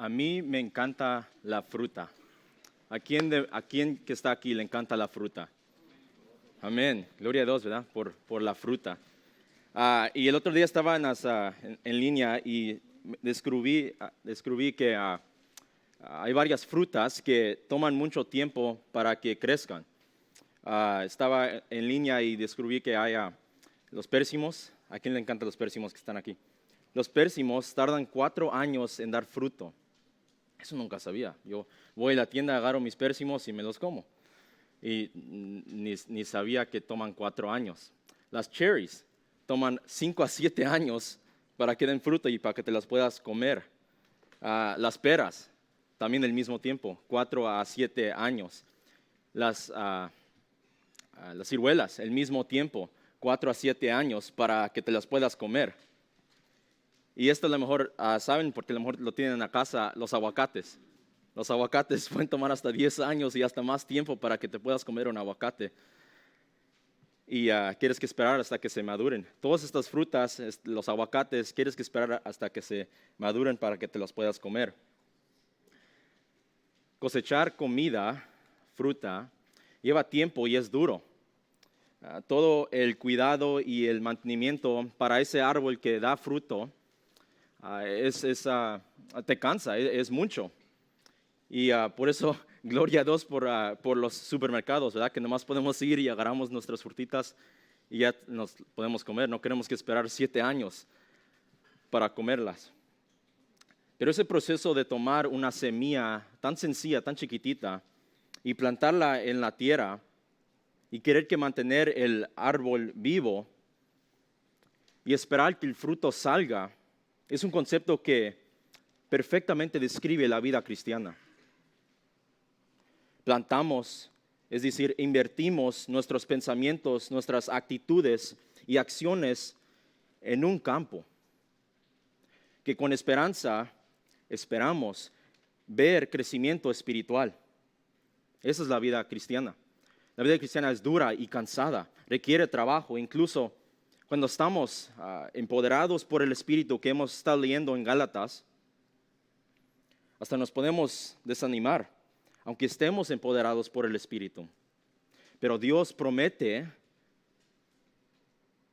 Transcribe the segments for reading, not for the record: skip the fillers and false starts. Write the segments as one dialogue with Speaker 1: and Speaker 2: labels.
Speaker 1: A mí me encanta la fruta. ¿A quién que está aquí le encanta la fruta? Amén. Gloria a Dios, ¿verdad? Por la fruta. Y el otro día estaba en línea y descubrí que hay varias frutas que toman mucho tiempo para que crezcan. Estaba en línea y descubrí que hay los pérsimos. ¿A quién le encantan los pérsimos que están aquí? Los pérsimos tardan 4 años en dar fruto. Eso nunca sabía. Yo voy a la tienda, agarro mis pérsimos y me los como. Y ni sabía que toman 4 años. Las cherries toman 5 a 7 años para que den fruto y para que te las puedas comer. Las peras, también el mismo tiempo, 4 a 7 años. Las ciruelas, el mismo tiempo, 4 a 7 años para que te las puedas comer. Y esto a lo mejor saben, porque a lo mejor lo tienen en la casa, los aguacates. Los aguacates pueden tomar hasta 10 años y hasta más tiempo para que te puedas comer un aguacate. Y quieres que esperar hasta que se maduren. Todas estas frutas, los aguacates, quieres que esperar hasta que se maduren para que te los puedas comer. Cosechar comida, fruta, lleva tiempo y es duro. Todo el cuidado y el mantenimiento para ese árbol que da fruto te cansa, es mucho. Y por eso, gloria a Dios por los supermercados, ¿verdad? Que nomás podemos ir y agarramos nuestras frutitas y ya nos podemos comer. No queremos que esperar 7 años para comerlas. Pero ese proceso de tomar una semilla tan sencilla, tan chiquitita, y plantarla en la tierra y querer que mantener el árbol vivo y esperar que el fruto salga, es un concepto que perfectamente describe la vida cristiana. Plantamos, es decir, invertimos nuestros pensamientos, nuestras actitudes y acciones en un campo que con esperanza esperamos ver crecimiento espiritual. Esa es la vida cristiana. La vida cristiana es dura y cansada, requiere trabajo, incluso cuando estamos empoderados por el Espíritu que hemos estado leyendo en Gálatas, hasta nos podemos desanimar, aunque estemos empoderados por el Espíritu. Pero Dios promete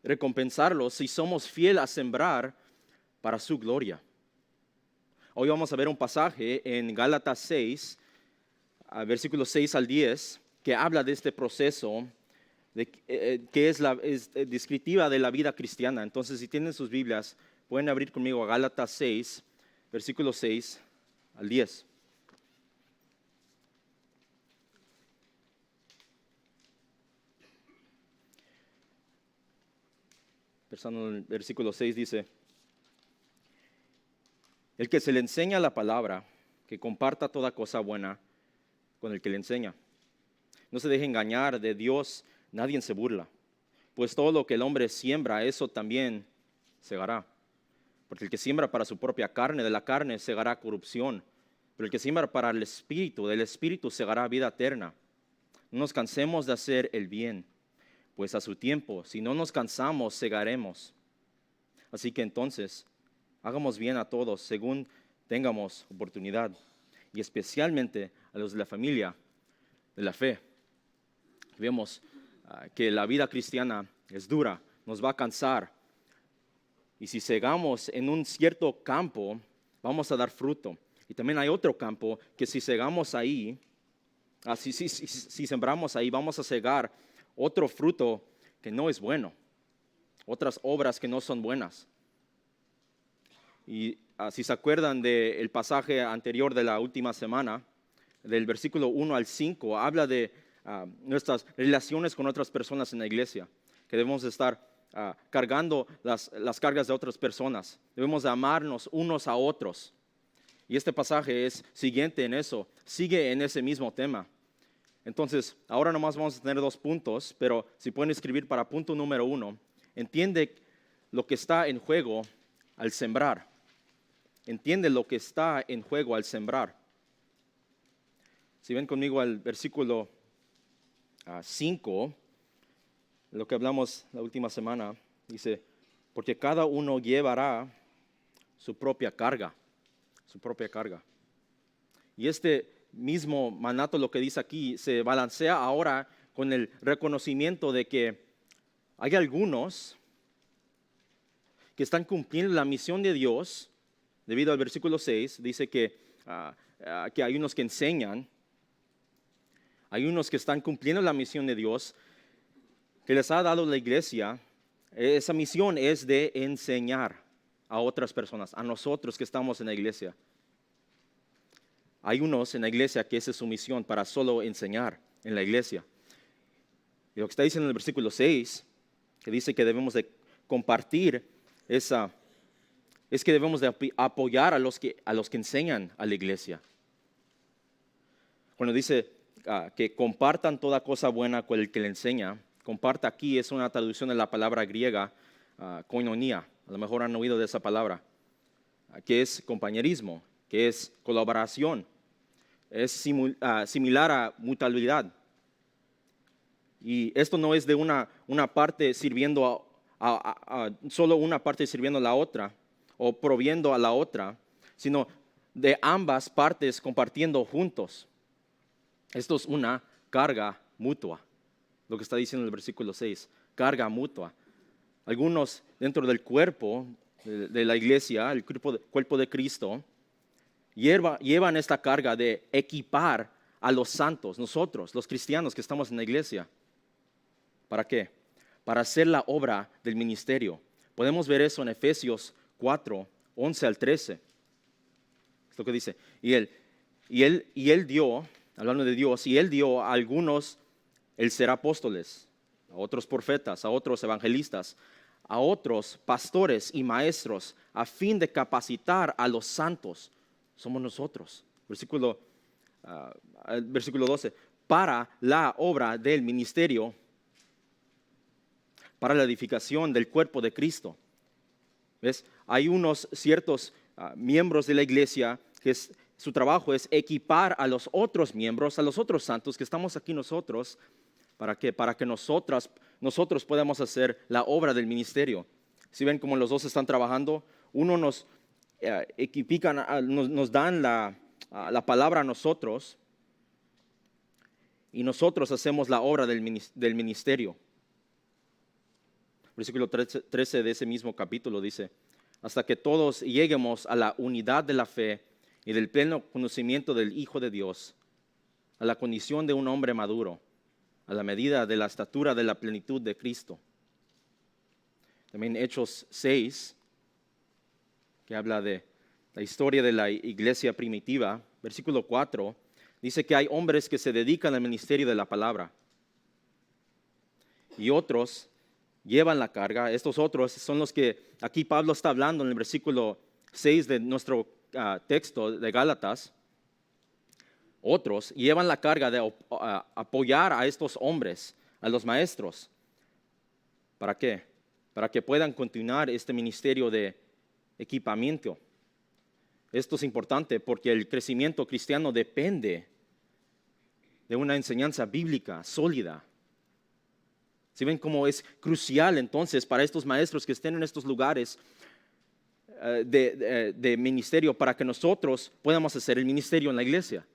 Speaker 1: recompensarlos si somos fieles a sembrar para su gloria. Hoy vamos a ver un pasaje en Gálatas 6, versículos 6 al 10, que habla de este proceso que es descriptiva de la vida cristiana. Entonces, si tienen sus Biblias, pueden abrir conmigo a Gálatas 6, versículos 6 al 10. Empezando en el versículo 6 dice: el que se le enseña la palabra, que comparta toda cosa buena con el que le enseña. No se deje engañar, de Dios nadie se burla, pues todo lo que el hombre siembra, eso también segará. Porque el que siembra para su propia carne, de la carne segará corrupción, pero el que siembra para el Espíritu, del Espíritu segará vida eterna. No nos cansemos de hacer el bien, pues a su tiempo, si no nos cansamos, segaremos. Así que entonces, hagamos bien a todos según tengamos oportunidad, y especialmente a los de la familia de la fe. Vemos que la vida cristiana es dura, nos va a cansar, y si segamos en un cierto campo, vamos a dar fruto. Y también hay otro campo que si segamos ahí, si sembramos ahí, vamos a segar otro fruto que no es bueno, otras obras que no son buenas. Y si se acuerdan del pasaje anterior de la última semana, del versículo 1 al 5, habla de nuestras relaciones con otras personas en la iglesia, que debemos estar cargando las cargas de otras personas. Debemos de amarnos unos a otros. Y este pasaje es siguiente en eso, sigue en ese mismo tema. Entonces, ahora nomás vamos a tener 2 puntos, pero si pueden escribir para punto número 1, entiende lo que está en juego al sembrar. Entiende lo que está en juego al sembrar. Si ven conmigo al versículo 5, lo que hablamos la última semana, dice: porque cada uno llevará su propia carga, su propia carga. Y este mismo mandato, lo que dice aquí, se balancea ahora con el reconocimiento de que hay algunos que están cumpliendo la misión de Dios, debido al versículo 6, dice que hay unos que enseñan, hay unos que están cumpliendo la misión de Dios, que les ha dado la iglesia. Esa misión es de enseñar a otras personas, a nosotros que estamos en la iglesia. Hay unos en la iglesia que esa es su misión, para solo enseñar en la iglesia. Y lo que está diciendo en el versículo 6, que dice que debemos de compartir es que debemos de apoyar a los que enseñan a la iglesia. Cuando dice que compartan toda cosa buena con el que le enseña, comparta aquí es una traducción de la palabra griega koinonia. A lo mejor han oído de esa palabra, que es compañerismo, que es colaboración, es similar a mutualidad. Y esto no es de una parte sirviendo solo una parte sirviendo a la otra o proviendo a la otra, sino de ambas partes compartiendo juntos. Esto es una carga mutua, lo que está diciendo el versículo 6, carga mutua. Algunos dentro del cuerpo de la iglesia, el cuerpo de Cristo, llevan esta carga de equipar a los santos, nosotros, los cristianos que estamos en la iglesia. ¿Para qué? Para hacer la obra del ministerio. Podemos ver eso en Efesios 4, 11 al 13. Es lo que dice. Y él dio, hablando de Dios, y él dio a algunos el ser apóstoles, a otros profetas, a otros evangelistas, a otros pastores y maestros, a fin de capacitar a los santos. Somos nosotros. Versículo 12. Para la obra del ministerio, para la edificación del cuerpo de Cristo. ¿Ves? Hay unos ciertos miembros de la iglesia que su trabajo es equipar a los otros miembros, a los otros santos que estamos aquí nosotros. ¿Para qué? Para que nosotros podamos hacer la obra del ministerio. Si ven cómo los dos están trabajando, uno nos equipican, nos dan la palabra a nosotros y nosotros hacemos la obra del ministerio. Versículo 13 de ese mismo capítulo dice, hasta que todos lleguemos a la unidad de la fe y del pleno conocimiento del Hijo de Dios, a la condición de un hombre maduro, a la medida de la estatura de la plenitud de Cristo. También Hechos 6, que habla de la historia de la iglesia primitiva, versículo 4, dice que hay hombres que se dedican al ministerio de la palabra y otros llevan la carga. Estos otros son los que aquí Pablo está hablando en el versículo 6 de nuestro texto de Gálatas. Otros llevan la carga de apoyar a estos hombres, a los maestros. ¿Para qué? Para que puedan continuar este ministerio de equipamiento. Esto es importante porque el crecimiento cristiano depende de una enseñanza bíblica sólida. ¿Sí ven cómo es crucial entonces para estos maestros que estén en estos lugares de ministerio para que nosotros podamos hacer el ministerio en la iglesia?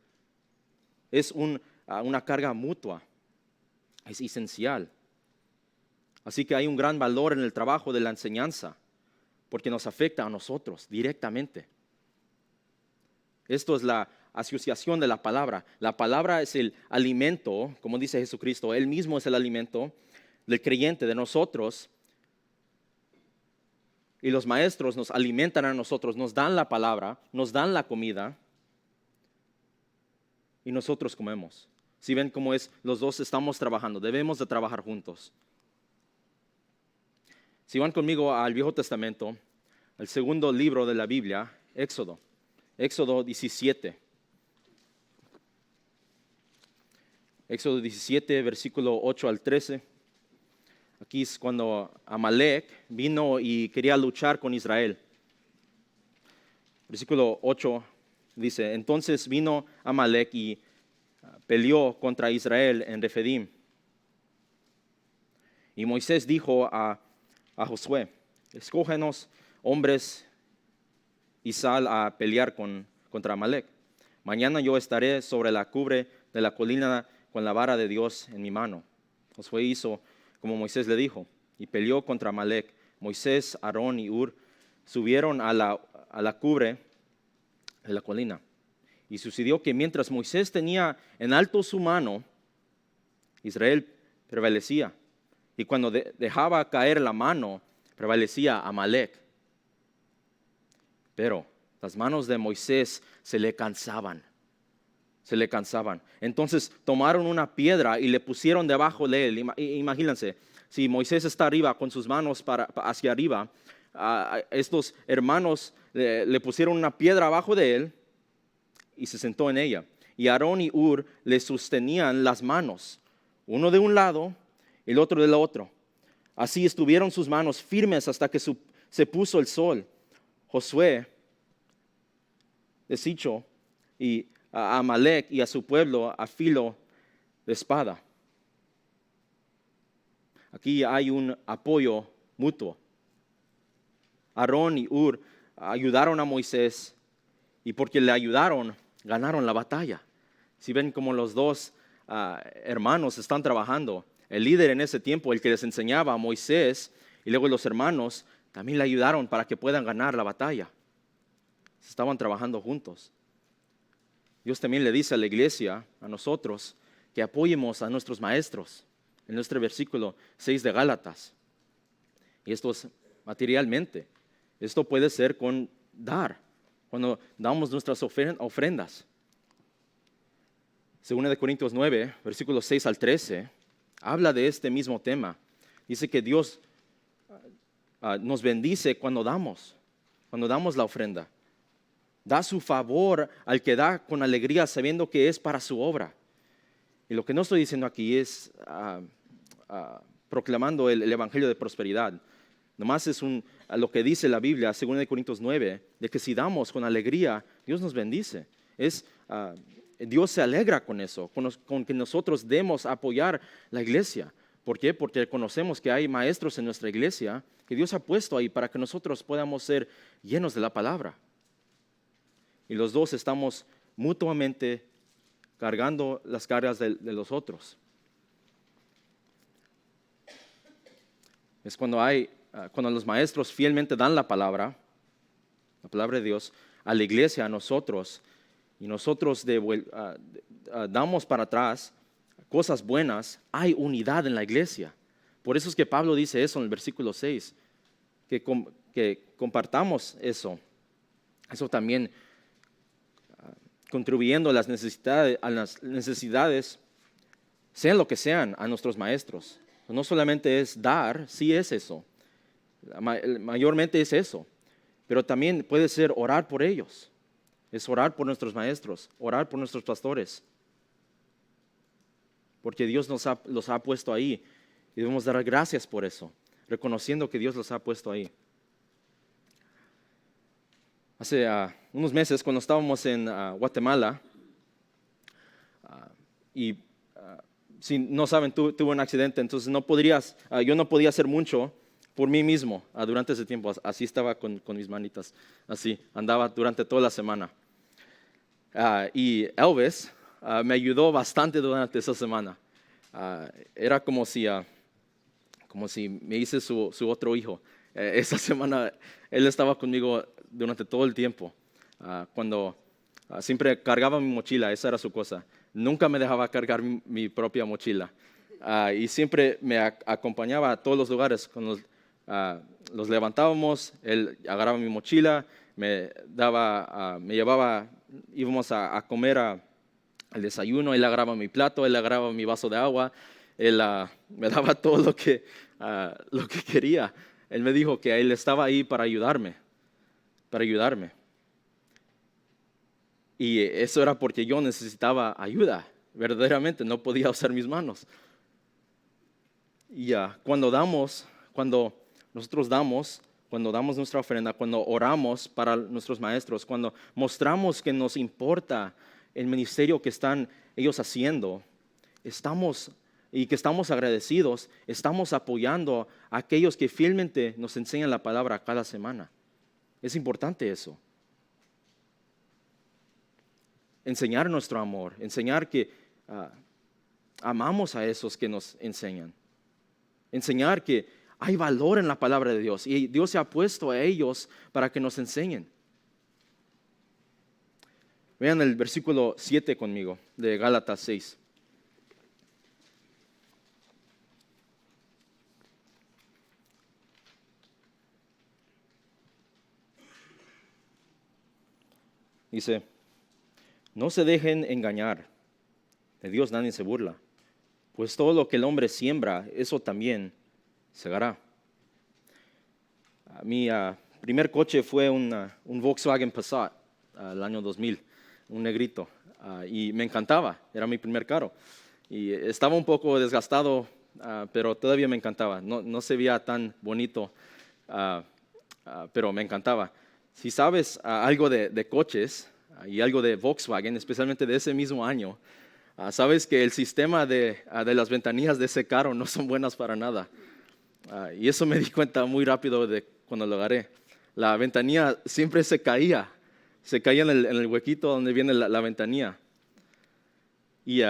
Speaker 1: Es una carga mutua, es esencial. Así que hay un gran valor en el trabajo de la enseñanza porque nos afecta a nosotros directamente. Esto es la asociación de la palabra. La palabra es el alimento, como dice Jesucristo, Él mismo es el alimento del creyente, de nosotros, y los maestros nos alimentan a nosotros, nos dan la palabra, nos dan la comida, y nosotros comemos. Si ven cómo es, los dos estamos trabajando, debemos de trabajar juntos. Si van conmigo al Viejo Testamento, el segundo libro de la Biblia, Éxodo 17. Éxodo 17, versículo 8 al 13. Aquí es cuando Amalek vino y quería luchar con Israel. Versículo 8 dice, entonces vino Amalek y peleó contra Israel en Refidim. Y Moisés dijo a Josué, escógenos hombres y sal a pelear contra Amalek. Mañana yo estaré sobre la cumbre de la colina con la vara de Dios en mi mano. Josué hizo como Moisés le dijo y peleó contra Amalec. Moisés, Aarón y Hur subieron a la cumbre de la colina. Y sucedió que mientras Moisés tenía en alto su mano, Israel prevalecía. Y cuando dejaba caer la mano, prevalecía Amalec. Pero las manos de Moisés se le cansaban. Entonces tomaron una piedra y le pusieron debajo de él. Imagínense, si Moisés está arriba con sus manos hacia arriba, estos hermanos le pusieron una piedra abajo de él y se sentó en ella. Y Aarón y Hur le sostenían las manos, uno de un lado y el otro del otro. Así estuvieron sus manos firmes hasta que se puso el sol. Josué deshizo a Amalec y a su pueblo a filo de espada. Aquí hay un apoyo mutuo. Aarón y Hur ayudaron a Moisés y porque le ayudaron, ganaron la batalla. Si ven como los dos hermanos están trabajando, el líder en ese tiempo, el que les enseñaba a Moisés y luego los hermanos, también le ayudaron para que puedan ganar la batalla. Estaban trabajando juntos. Dios también le dice a la iglesia, a nosotros, que apoyemos a nuestros maestros. En nuestro versículo 6 de Gálatas. Y esto es materialmente. Esto puede ser con dar, cuando damos nuestras ofrendas. Según de Corintios 9, versículos 6 al 13, habla de este mismo tema. Dice que Dios nos bendice cuando damos la ofrenda. Da su favor al que da con alegría sabiendo que es para su obra. Y lo que no estoy diciendo aquí es proclamando el evangelio de prosperidad. Nomás es lo que dice la Biblia, según de Corintios 9, de que si damos con alegría, Dios nos bendice. Dios se alegra con eso, con que nosotros demos a apoyar la iglesia. ¿Por qué? Porque conocemos que hay maestros en nuestra iglesia que Dios ha puesto ahí para que nosotros podamos ser llenos de la palabra. Y los dos estamos mutuamente cargando las cargas de los otros. Es cuando los maestros fielmente dan la palabra de Dios a la iglesia, a nosotros, y nosotros damos para atrás cosas buenas, hay unidad en la iglesia. Por eso es que Pablo dice eso en el versículo 6, que compartamos eso. Eso también contribuyendo a las necesidades, sean lo que sean, a nuestros maestros. No solamente es dar, sí es eso, mayormente es eso, pero también puede ser orar por ellos, es orar por nuestros maestros, orar por nuestros pastores, porque Dios los ha puesto ahí y debemos dar gracias por eso, reconociendo que Dios los ha puesto ahí. Hace unos meses, cuando estábamos en Guatemala, si no saben, tuve un accidente, entonces yo no podía hacer mucho por mí mismo durante ese tiempo. Así estaba con mis manitas, así, andaba durante toda la semana. Y Elvis me ayudó bastante durante esa semana. Era como si me hice su otro hijo. Esa semana él estaba conmigo durante todo el tiempo. Cuando siempre cargaba mi mochila, esa era su cosa. Nunca me dejaba cargar mi propia mochila. Y siempre me acompañaba a todos los lugares. Cuando los levantábamos, él agarraba mi mochila, me llevaba, íbamos a comer al desayuno, él agarraba mi plato, él agarraba mi vaso de agua, él me daba todo lo que quería. Él me dijo que él estaba ahí para ayudarme. Y eso era porque yo necesitaba ayuda, verdaderamente, no podía usar mis manos. Y cuando nosotros damos nuestra ofrenda, cuando oramos para nuestros maestros, cuando mostramos que nos importa el ministerio que están ellos haciendo, y que estamos agradecidos, estamos apoyando a aquellos que fielmente nos enseñan la palabra cada semana. Es importante eso. enseñar nuestro amor, enseñar que amamos a esos que nos enseñan, enseñar que hay valor en la palabra de Dios y Dios se ha puesto a ellos para que nos enseñen. Vean el versículo 7 conmigo de Gálatas 6. Dice, no se dejen engañar, de Dios nadie se burla, pues todo lo que el hombre siembra, eso también segará. Mi primer coche fue un Volkswagen Passat, el año 2000, un negrito, y me encantaba, era mi primer carro. Y estaba un poco desgastado, pero todavía me encantaba, no se veía tan bonito, pero me encantaba. Si sabes algo de coches y algo de Volkswagen, especialmente de ese mismo año, sabes que el sistema de las ventanillas de ese carro no son buenas para nada. Y eso me di cuenta muy rápido de cuando lo agarré. La ventanilla siempre se caía en el huequito donde viene la ventanilla. Y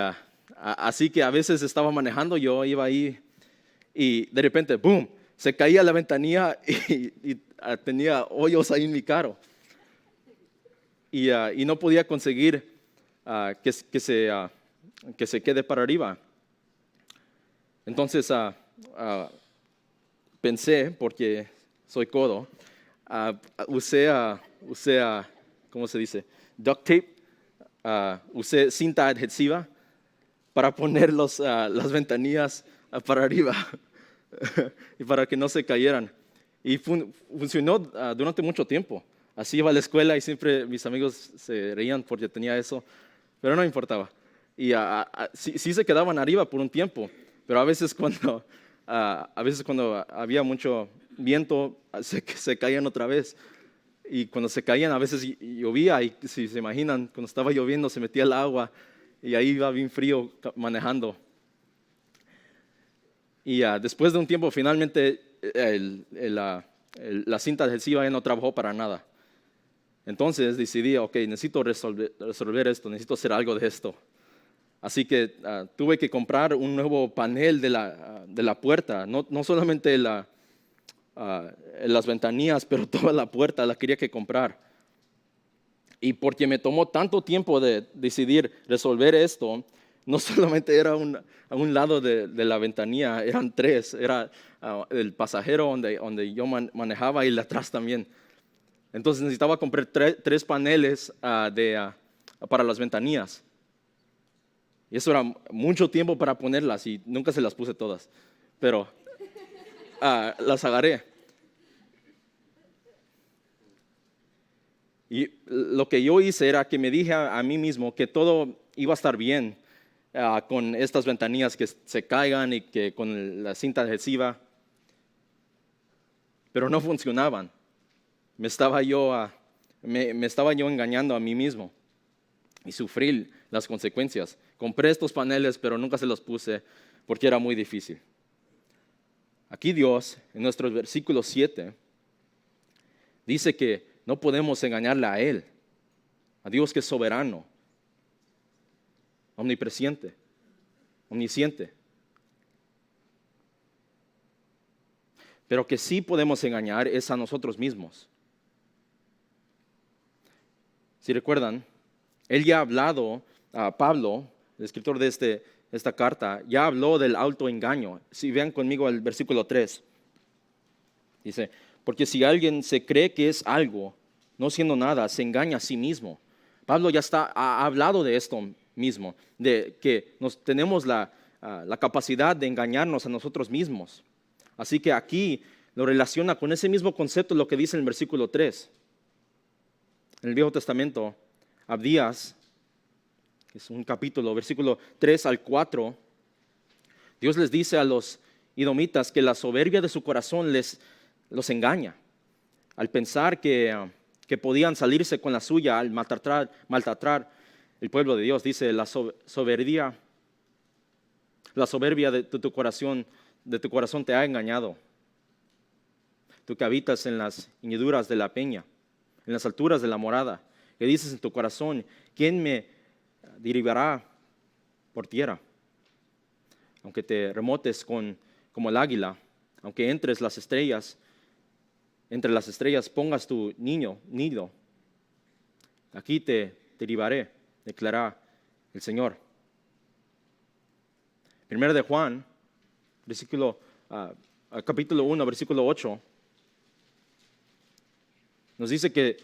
Speaker 1: así que a veces estaba manejando, yo iba ahí y de repente, ¡boom!, se caía la ventanilla y tenía hoyos ahí en mi carro. Y no podía conseguir que se quede para arriba. Entonces pensé, porque soy codo, usé, ¿cómo se dice? Duct tape, usé cinta adhesiva para poner las ventanillas para arriba y para que no se cayeran. Y funcionó durante mucho tiempo. Así iba a la escuela y siempre mis amigos se reían porque tenía eso, pero no importaba. Y sí se quedaban arriba por un tiempo, pero a veces cuando había mucho viento se caían otra vez. Y cuando se caían a veces llovía y si se imaginan, cuando estaba lloviendo se metía el agua y ahí iba bien frío manejando. Y después de un tiempo finalmente la cinta adhesiva ya no trabajó para nada. Entonces decidí, ok, necesito resolver esto, necesito hacer algo de esto. Así que tuve que comprar un nuevo panel de la puerta, no solamente las ventanillas, pero toda la puerta la quería que comprar. Y porque me tomó tanto tiempo de decidir resolver esto, no solamente era a un lado de la ventanilla, eran tres, era el pasajero donde yo manejaba y el de atrás también. Entonces necesitaba comprar tres paneles para las ventanillas. Y eso era mucho tiempo para ponerlas y nunca se las puse todas, pero las agarré. Y lo que yo hice era que me dije a mí mismo que todo iba a estar bien con estas ventanillas que se caigan y que con la cinta adhesiva, pero no funcionaban. Me estaba yo engañando a mí mismo y sufrí las consecuencias. Compré estos paneles, pero nunca se los puse porque era muy difícil. Aquí Dios, en nuestro versículo 7, dice que no podemos engañarle a Él, a Dios que es soberano, omnipresente, omnisciente. Pero que sí podemos engañar es a nosotros mismos. Si recuerdan, él ya ha hablado, Pablo, el escritor de esta carta, ya habló del autoengaño. Si vean conmigo el versículo 3, dice, porque si alguien se cree que es algo, no siendo nada, se engaña a sí mismo. Pablo ya ha hablado de esto mismo, de que tenemos la capacidad de engañarnos a nosotros mismos. Así que aquí lo relaciona con ese mismo concepto, lo que dice en el versículo 3. En el Viejo Testamento, Abdías, que es un capítulo, versículo 3 al 4, Dios les dice a los edomitas que la soberbia de su corazón los engaña. Al pensar que podían salirse con la suya al maltratar el pueblo de Dios, dice la soberbia de tu corazón te ha engañado. Tú que habitas en las hendiduras de la peña, en las alturas de la morada, que dices en tu corazón, ¿quién me derribará por tierra. Aunque te remotes como el águila, aunque entre las estrellas pongas tu nido, aquí te derribaré, declara el Señor. Primero de Juan, capítulo 1, versículo 8, nos dice que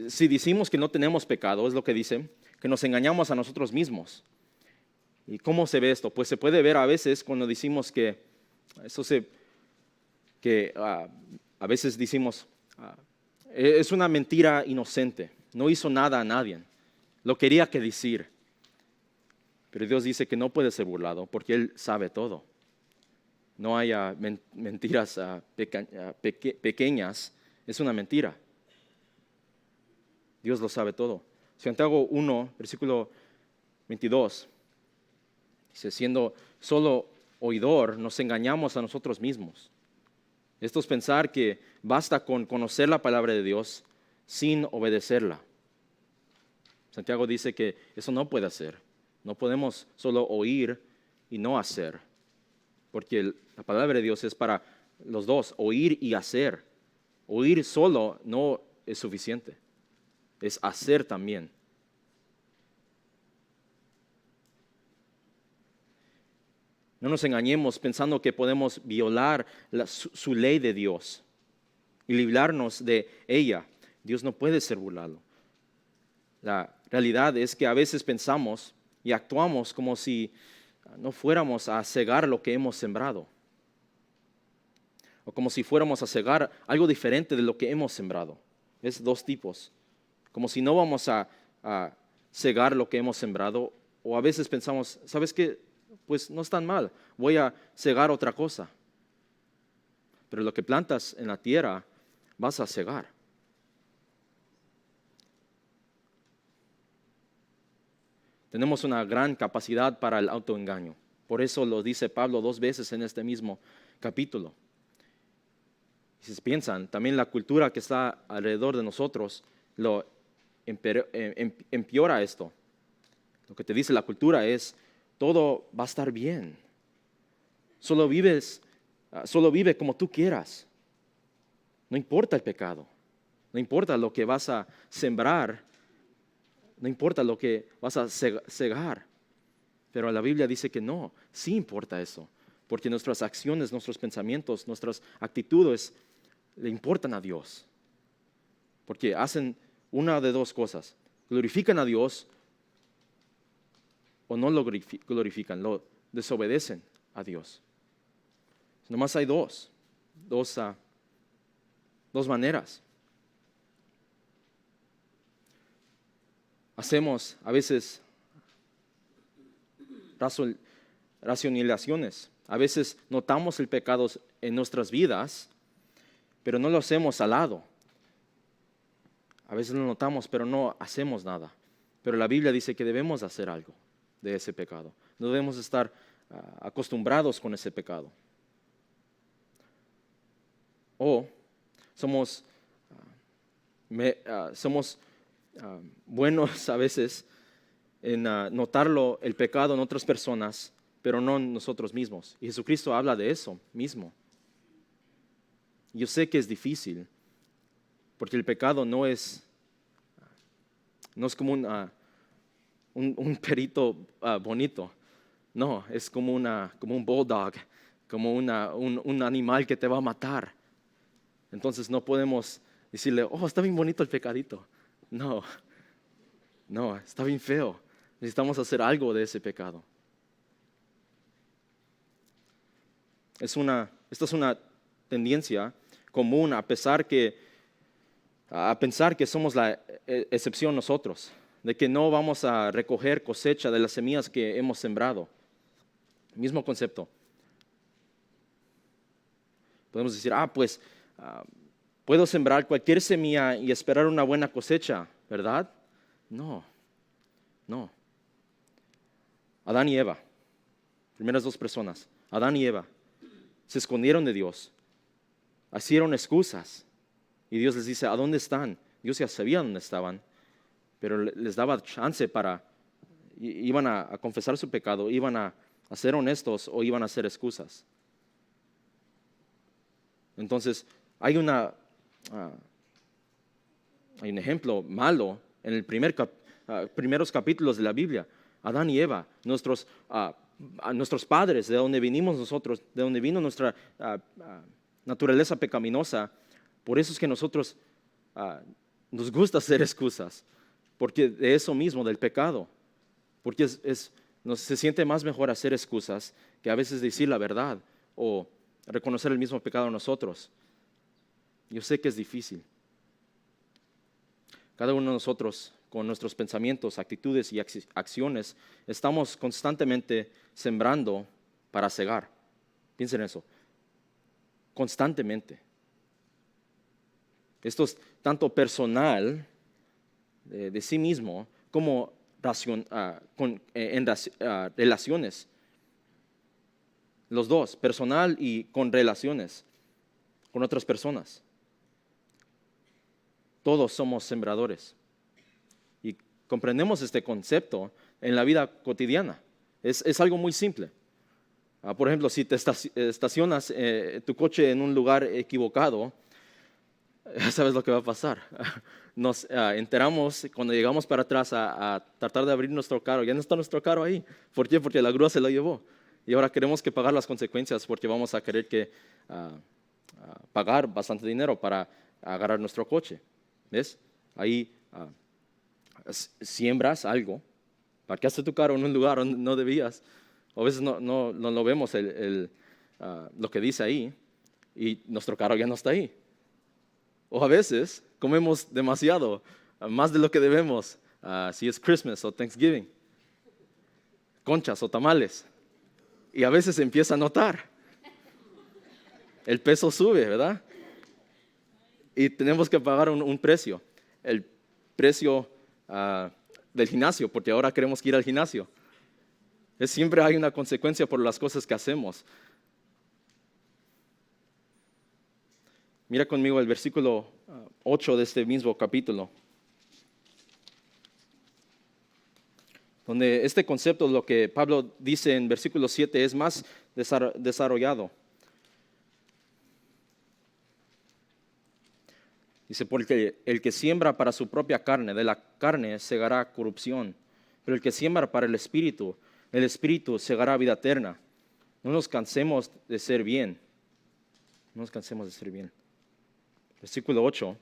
Speaker 1: si decimos que no tenemos pecado, es lo que dice, que nos engañamos a nosotros mismos. ¿Y cómo se ve esto? Pues se puede ver a veces cuando decimos a veces decimos, es una mentira inocente, no hizo nada a nadie, lo quería que decir. Pero Dios dice que no puede ser burlado porque Él sabe todo. No haya mentiras pequeñas, es una mentira. Dios lo sabe todo. Santiago 1, versículo 22, dice, siendo solo oidor, nos engañamos a nosotros mismos. Esto es pensar que basta con conocer la palabra de Dios sin obedecerla. Santiago dice que eso no puede ser. No podemos solo oír y no hacer, porque la palabra de Dios es para los dos, oír y hacer. Oír solo no es suficiente, es hacer también. No nos engañemos pensando que podemos violar su ley de Dios y librarnos de ella. Dios no puede ser burlado. La realidad es que a veces pensamos y actuamos como si no fuéramos a cegar lo que hemos sembrado, o como si fuéramos a cegar algo diferente de lo que hemos sembrado. Es dos tipos. Como si no vamos a cegar lo que hemos sembrado, o a veces pensamos, ¿sabes qué? Pues no es tan mal, voy a cegar otra cosa. Pero lo que plantas en la tierra vas a cegar. Tenemos una gran capacidad para el autoengaño. Por eso lo dice Pablo 2 veces en este mismo capítulo. Si se piensan, también la cultura que está alrededor de nosotros lo empeora esto. Lo que te dice la cultura es, todo va a estar bien. Solo vive como tú quieras. No importa el pecado. No importa lo que vas a sembrar. No importa lo que vas a cegar. Pero la Biblia dice que no, sí importa eso. Porque nuestras acciones, nuestros pensamientos, nuestras actitudes le importan a Dios. Porque hacen una de dos cosas. Glorifican a Dios o no lo glorifican, lo desobedecen a Dios. Nomás hay dos maneras. Hacemos a veces racionalizaciones. A veces notamos el pecado en nuestras vidas, pero no lo hacemos al lado. A veces lo notamos, pero no hacemos nada. Pero la Biblia dice que debemos hacer algo de ese pecado. No debemos estar acostumbrados con ese pecado. O somos buenos a veces en notarlo el pecado en otras personas, pero no en nosotros mismos. Y Jesucristo habla de eso mismo. Yo sé que es difícil, porque el pecado no es como un perito bonito. No, es como un bulldog, como un animal que te va a matar. Entonces no podemos decirle, oh, está bien bonito el pecadito. No, está bien feo. Necesitamos hacer algo de ese pecado. Esta es una tendencia común a pensar que somos la excepción nosotros, de que no vamos a recoger cosecha de las semillas que hemos sembrado. Mismo concepto. Podemos decir, puedo sembrar cualquier semilla y esperar una buena cosecha, ¿verdad? No. Adán y Eva, primeras dos personas, Adán y Eva, se escondieron de Dios, hicieron excusas y Dios les dice, ¿a dónde están? Dios ya sabía dónde estaban, pero les daba chance para, iban a confesar su pecado, iban a ser honestos o iban a hacer excusas. Entonces, hay un ejemplo malo en el primeros capítulos de la Biblia. Adán y Eva, nuestros padres, de donde vinimos nosotros, de donde vino nuestra naturaleza pecaminosa. Por eso es que nosotros nos gusta hacer excusas, porque de eso mismo, del pecado, porque se siente más mejor hacer excusas que a veces decir la verdad o reconocer el mismo pecado en nosotros. Yo sé que es difícil. Cada uno de nosotros, con nuestros pensamientos, actitudes y acciones, estamos constantemente sembrando para cegar. Piensen en eso. Constantemente. Esto es tanto personal de sí mismo como en relaciones. Los dos, personal y con relaciones con otras personas. Todos somos sembradores. Y comprendemos este concepto en la vida cotidiana. Es algo muy simple. Por ejemplo, si te estacionas tu coche en un lugar equivocado, ya sabes lo que va a pasar. Nos enteramos cuando llegamos para atrás a tratar de abrir nuestro carro. Ya no está nuestro carro ahí. ¿Por qué? Porque la grúa se lo llevó. Y ahora queremos que pagar las consecuencias porque vamos a querer que pagar bastante dinero para agarrar nuestro coche. ¿Ves? Ahí siembras algo. Parqueaste tu carro en un lugar donde no debías. A veces no lo vemos lo que dice ahí y nuestro carro ya no está ahí. O a veces comemos demasiado, más de lo que debemos, si es Christmas o Thanksgiving, conchas o tamales. Y a veces se empieza a notar. El peso sube, ¿verdad? Y tenemos que pagar un precio. El precio del gimnasio, porque ahora queremos ir al gimnasio. Siempre hay una consecuencia por las cosas que hacemos. Mira conmigo el versículo 8 de este mismo capítulo, donde este concepto, lo que Pablo dice en versículo 7, es más desarrollado. Dice, porque el que siembra para su propia carne, de la carne segará corrupción, pero el que siembra para el Espíritu segará vida eterna. No nos cansemos de ser bien. No nos cansemos de ser bien. Versículo 8,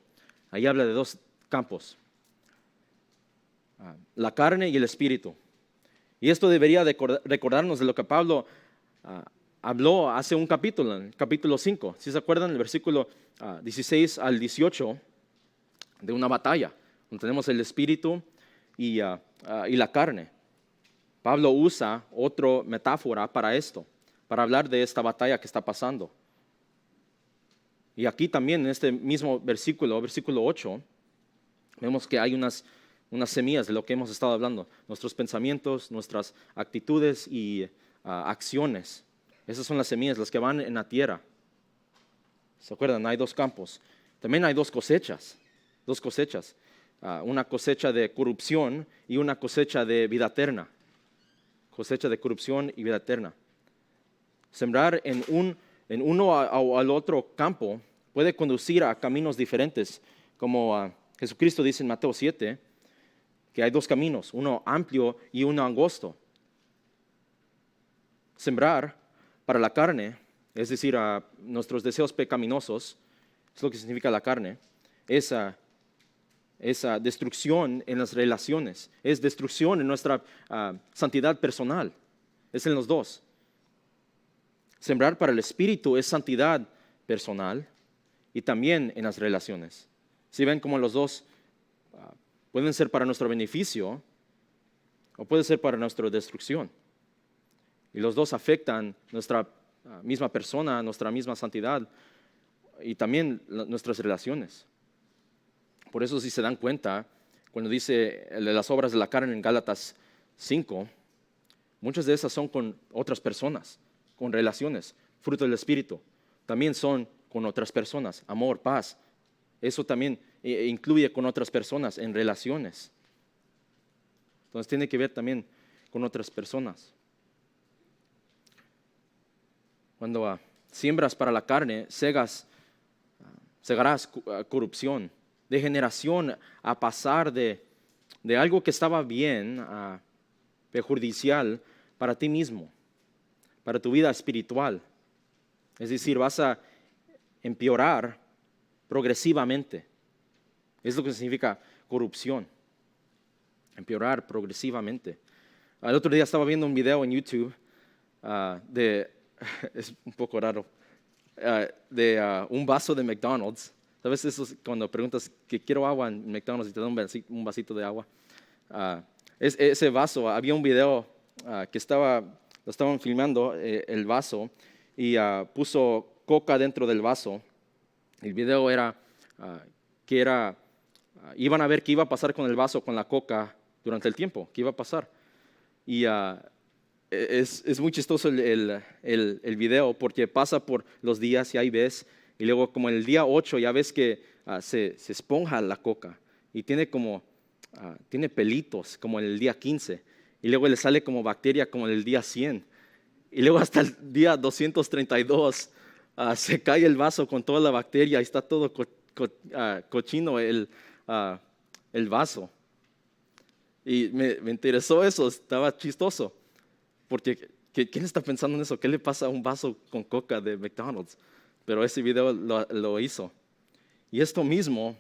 Speaker 1: ahí habla de dos campos, la carne y el espíritu. Y esto debería recordarnos de lo que Pablo habló hace un capítulo, en el capítulo 5. Si se acuerdan, el versículo 16 al 18, de una batalla, donde tenemos el espíritu y la carne. Pablo usa otra metáfora para esto, para hablar de esta batalla que está pasando. Y aquí también en este mismo versículo 8, vemos que hay unas semillas de lo que hemos estado hablando. Nuestros pensamientos, nuestras actitudes y acciones. Esas son las semillas, las que van en la tierra. ¿Se acuerdan? Hay dos campos. También hay dos cosechas. Una cosecha de corrupción y una cosecha de vida eterna. Cosecha de corrupción y vida eterna. Sembrar en uno o al otro campo puede conducir a caminos diferentes, como Jesucristo dice en Mateo 7, que hay dos caminos, uno amplio y uno angosto. Sembrar para la carne, es decir, a nuestros deseos pecaminosos, es lo que significa la carne, esa destrucción en las relaciones, es destrucción en nuestra santidad personal, es en los dos. Sembrar para el Espíritu es santidad personal y también en las relaciones. Si ven cómo los dos pueden ser para nuestro beneficio o puede ser para nuestra destrucción. Y los dos afectan nuestra misma persona, nuestra misma santidad y también nuestras relaciones. Por eso, si se dan cuenta, cuando dice de las obras de la carne en Gálatas 5, muchas de esas son con otras personas, con relaciones. Fruto del Espíritu también son con otras personas, amor, paz. Eso también incluye con otras personas en relaciones. Entonces tiene que ver también con otras personas. Cuando siembras para la carne, segarás corrupción, de generación a pasar de algo que estaba bien a perjudicial para ti mismo, para tu vida espiritual. Es decir, vas a empeorar progresivamente. Es lo que significa corrupción, empeorar progresivamente. El otro día estaba viendo un video en YouTube es un poco raro, de un vaso de McDonald's. ¿Sabes eso cuando preguntas que quiero agua en McDonald's y te dan un vasito de agua? Ese vaso, había un video que lo estaban filmando el vaso y puso coca dentro del vaso. El video era iban a ver qué iba a pasar con el vaso, con la coca durante el tiempo, qué iba a pasar. Y es muy chistoso el video porque pasa por los días y ahí ves, y luego como en el día 8 ya ves que se esponja la coca y tiene pelitos como en el día 15 y luego le sale como bacteria como en el día 100 y luego hasta el día 232 se cae el vaso con toda la bacteria y está todo cochino el vaso. Y me interesó eso, estaba chistoso. Porque, ¿quién está pensando en eso? ¿Qué le pasa a un vaso con coca de McDonald's? Pero ese video lo hizo. Y esto mismo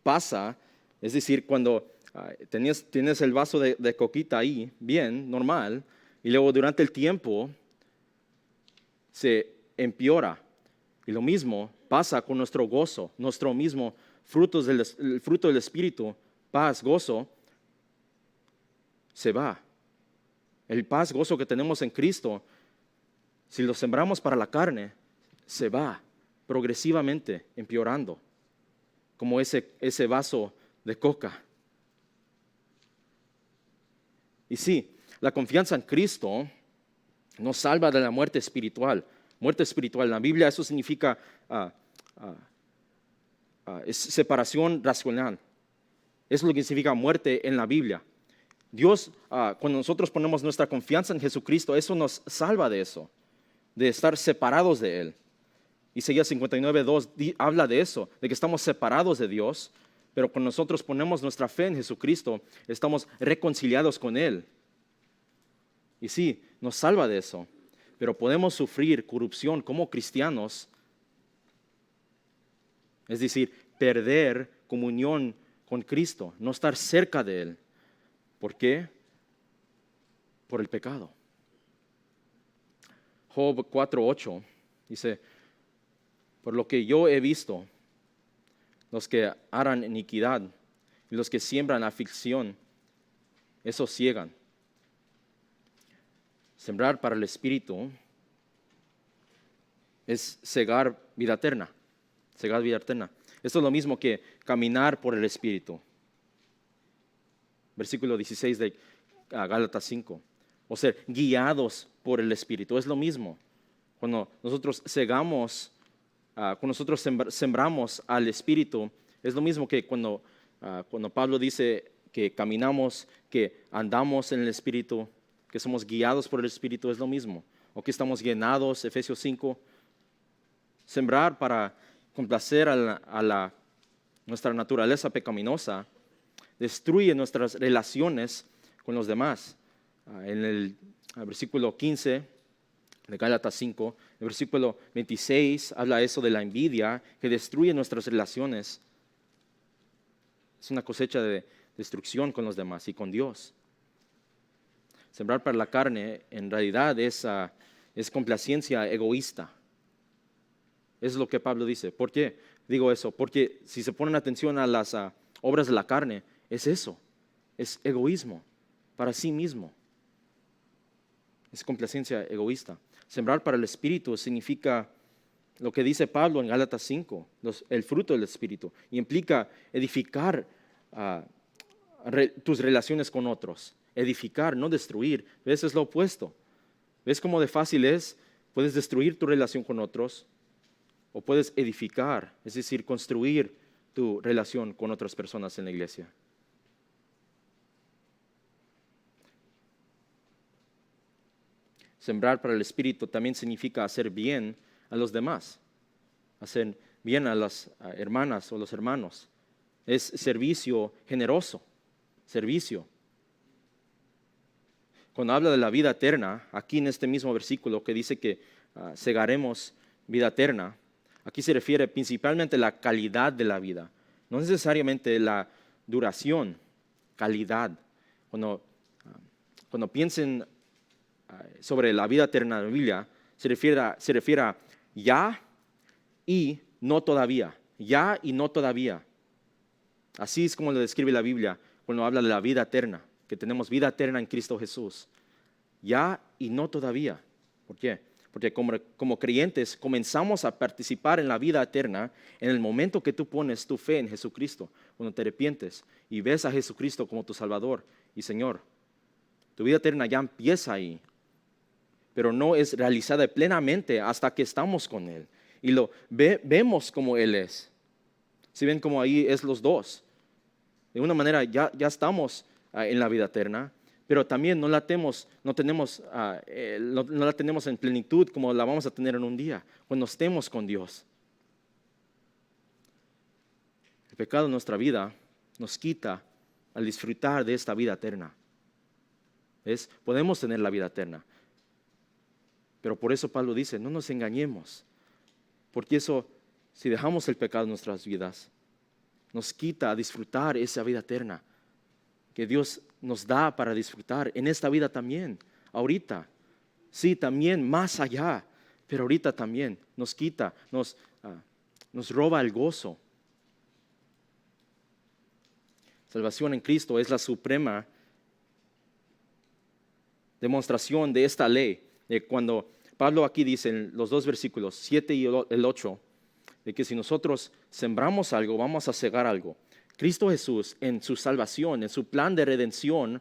Speaker 1: pasa, es decir, cuando tienes el vaso de coquita ahí, bien, normal, y luego durante el tiempo se empeora. Y lo mismo pasa con nuestro gozo, nuestro mismo el fruto del Espíritu, paz, gozo, se va. El paz, gozo que tenemos en Cristo, si lo sembramos para la carne, se va progresivamente empeorando, como ese vaso de coca. Y sí, la confianza en Cristo nos salva de la muerte espiritual. Muerte espiritual, en la Biblia eso significa es separación racional. Es lo que significa muerte en la Biblia. Dios, cuando nosotros ponemos nuestra confianza en Jesucristo, eso nos salva de eso, de estar separados de Él. Isaías 59:2 habla de eso, de que estamos separados de Dios, pero cuando nosotros ponemos nuestra fe en Jesucristo, estamos reconciliados con Él. Y sí, nos salva de eso, pero podemos sufrir corrupción como cristianos, es decir, perder comunión con Cristo, no estar cerca de Él. ¿Por qué? Por el pecado. Job 4:8 dice, por lo que yo he visto, los que harán iniquidad y los que siembran aflicción, esos ciegan. Sembrar para el Espíritu es cegar vida eterna. Cegar vida eterna. Esto es lo mismo que caminar por el Espíritu. Versículo 16 de Gálatas 5. O ser guiados por el Espíritu. Es lo mismo. Cuando nosotros cuando nosotros sembramos al Espíritu, es lo mismo que cuando Pablo dice que caminamos, que andamos en el Espíritu, que somos guiados por el Espíritu, es lo mismo. O que estamos llenados, Efesios 5. Sembrar para complacer a nuestra naturaleza pecaminosa destruye nuestras relaciones con los demás. En el versículo 15 de Gálatas 5, el versículo 26 habla eso de la envidia que destruye nuestras relaciones. Es una cosecha de destrucción con los demás y con Dios. Sembrar para la carne en realidad es complacencia egoísta. Es lo que Pablo dice. ¿Por qué digo eso? Porque si se ponen atención a las obras de la carne, es eso, es egoísmo para sí mismo. Es complacencia egoísta. Sembrar para el Espíritu significa lo que dice Pablo en Gálatas 5, el fruto del Espíritu, y implica edificar tus relaciones con otros. Edificar, no destruir. ¿Ves? Es lo opuesto. ¿Ves cómo de fácil es? Puedes destruir tu relación con otros o puedes edificar, es decir, construir tu relación con otras personas en la iglesia. Sembrar para el Espíritu también significa hacer bien a los demás, hacer bien a las hermanas o los hermanos. Es servicio generoso, servicio. Cuando habla de la vida eterna, aquí en este mismo versículo que dice que segaremos vida eterna, aquí se refiere principalmente a la calidad de la vida, no necesariamente la duración, calidad. Cuando piensen sobre la vida eterna de la Biblia, se refiere a ya y no todavía, ya y no todavía. Así es como lo describe la Biblia cuando habla de la vida eterna, que tenemos vida eterna en Cristo Jesús. Ya y no todavía. ¿Por qué? Porque como creyentes comenzamos a participar en la vida eterna en el momento que tú pones tu fe en Jesucristo, cuando te arrepientes y ves a Jesucristo como tu Salvador y Señor. Tu vida eterna ya empieza ahí, pero no es realizada plenamente hasta que estamos con Él y lo vemos como Él es. Si ven como ahí es los dos. De una manera ya estamos en la vida eterna, pero también no la tenemos en plenitud como la vamos a tener en un día, cuando estemos con Dios. El pecado en nuestra vida nos quita al disfrutar de esta vida eterna. Podemos tener la vida eterna, pero por eso Pablo dice, no nos engañemos, porque eso, si dejamos el pecado en nuestras vidas, nos quita a disfrutar esa vida eterna que Dios nos da para disfrutar en esta vida también, ahorita. Sí, también más allá, pero ahorita también nos quita, nos roba el gozo. Salvación en Cristo es la suprema demostración de esta ley. Cuando Pablo aquí dice en los dos versículos, 7 y el 8, de que si nosotros sembramos algo, vamos a segar algo. Cristo Jesús en su salvación, en su plan de redención,